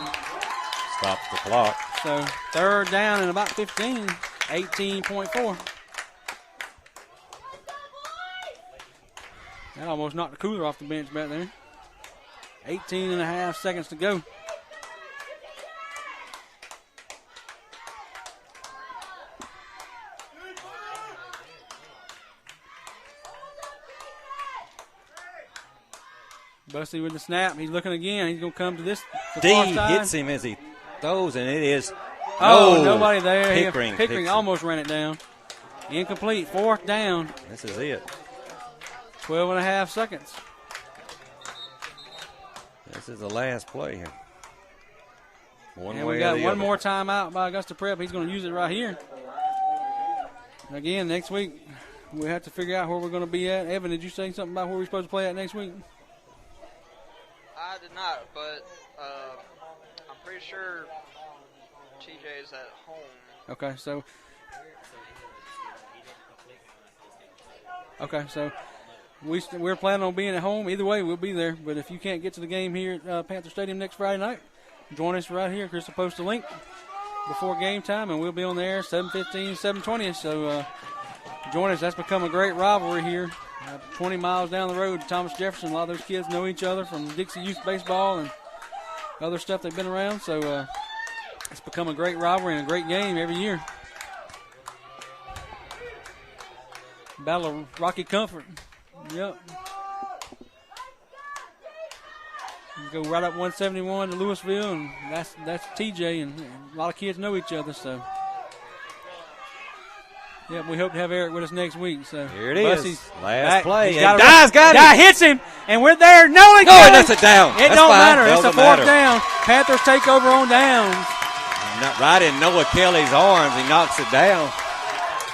C: Stops the clock.
B: So third down and about 15, 18.4. That almost knocked the cooler off the bench back there. 18 and a half seconds to go. Bussy with the snap. He's looking again. He's going to come to this.
C: D hits him as he throws, and it is.
B: Nobody there.
C: Pickering
B: almost ran it down. Incomplete. Fourth down.
C: This is it.
B: 12 and a half seconds.
C: This is the last play here.
B: And we got one more timeout by Augusta Prep. He's going to use it right here. Again, next week, we have to figure out where we're going to be at. Evan, did you say something about where we're supposed to play at next week?
F: I did not, but I'm pretty sure TJ is at home.
B: Okay, so we're planning on being at home. Either way, we'll be there. But if you can't get to the game here at Panther Stadium next Friday night, join us right here. Chris will post a link before game time, and we'll be on the air 7:15, 7:20. So join us. That's become a great rivalry here. 20 miles down the road to Thomas Jefferson. A lot of those kids know each other from Dixie Youth Baseball and other stuff they've been around. So it's become a great rivalry and a great game every year. Battle of Rocky Comfort. Yep. You go right up 171 to Louisville, and that's TJ, and a lot of kids know each other. So, yeah, we hope to have Eric with us next week. So
C: here it is, last play.
B: Guy hits him, and we're there. No, it
C: that's a down.
B: It don't matter. It's a fourth down. Panthers take over on downs.
C: Right in Noah Kelly's arms, he knocks it down,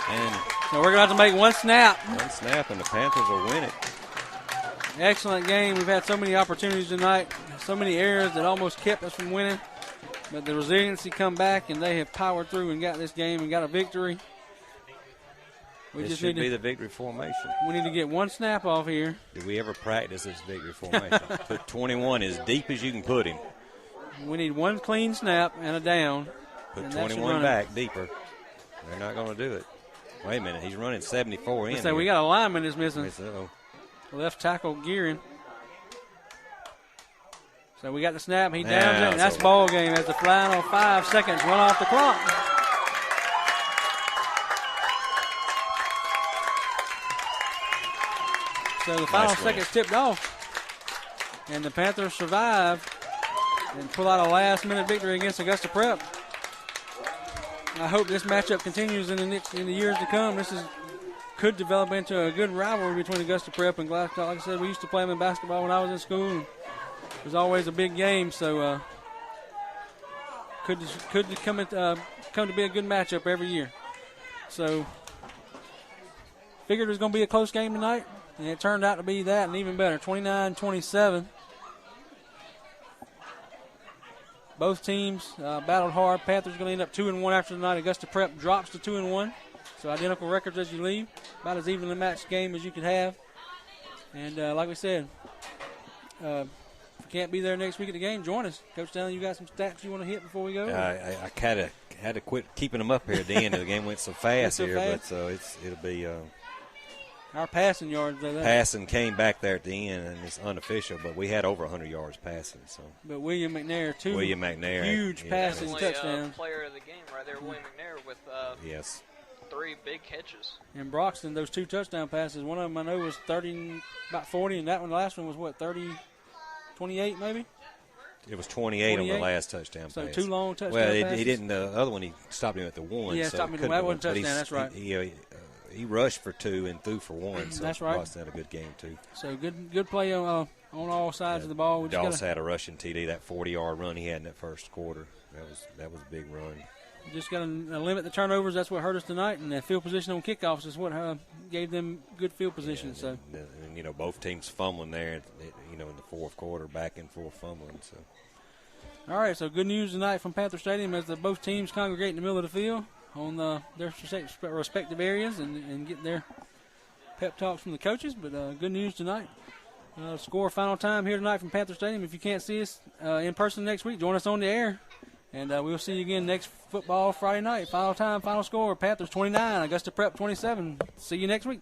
C: and
B: so we're gonna have to make one snap.
C: One snap, and the Panthers will win it.
B: Excellent game. We've had so many opportunities tonight, so many errors that almost kept us from winning. But the resiliency come back, and they have powered through and got this game and got a victory.
C: This should be the victory formation.
B: We need to get one snap off here.
C: Did we ever practice this victory formation? Put 21 as deep as you can put him.
B: We need one clean snap and a down.
C: Put 21 back deeper. They're not going to do it. Wait a minute. He's running 74 in.
B: So we got a lineman that's missing.
C: So.
B: Left tackle Gearing. So we got the snap. He downs it, and that's ball game as the final 5 seconds run off the clock. So the final seconds tipped off, and the Panthers survive and pull out a last-minute victory against Augusta Prep. I hope this matchup continues in the years to come. This could develop into a good rivalry between Augusta Prep and Glasgow. Like I said, we used to play them in basketball when I was in school. It was always a big game, so could come to be a good matchup every year. So figured it was going to be a close game tonight, and it turned out to be that and even better, 29-27. Both teams battled hard. Panthers going to end up 2-1 after tonight. Augusta Prep drops to 2-1. So identical records as you leave. About as evenly matched game as you could have. And like we said, if you can't be there next week at the game, join us. Coach Stanley, you got some stats you want to hit before we go?
C: I kind of had to quit keeping them up here at the end. The game went so fast but so it'll be
B: our passing yards.
C: Passing came back there at the end, and it's unofficial, but we had over 100 yards passing. So.
B: But William McNair, too.
C: William McNair.
B: Huge passing touchdowns.
F: Player of the game right there, William McNair, with
C: yes.
F: 3 big catches.
B: And Broxton, those 2 touchdown passes, one of them I know was about 40, and that one, the last one was what, 28 maybe?
C: It was 28 on the last touchdown pass.
B: So 2 long touchdown
C: passes.
B: Well,
C: he didn't. The other one, he stopped him at the 1.
B: Yeah, stopped him at the 1. That wasn't a touchdown, that's right.
C: He rushed for 2 and threw for 1. So
B: that's right.
C: Broxton had a good game, too.
B: So good play on all sides of the ball.
C: Dawes had a rushing TD, that 40-yard run he had in that first quarter. That was a big run.
B: Just got to limit the turnovers. That's what hurt us tonight. And the field position on kickoffs is what gave them good field position.
C: And both teams fumbling there, in the fourth quarter, back and forth fumbling. So
B: All right, so good news tonight from Panther Stadium as both teams congregate in the middle of the field on their respective areas and get their pep talks from the coaches. But good news tonight. Score final time here tonight from Panther Stadium. If you can't see us in person next week, join us on the air. And we'll see you again next football Friday night. Final time, final score, Panthers 29, Augusta Prep 27. See you next week.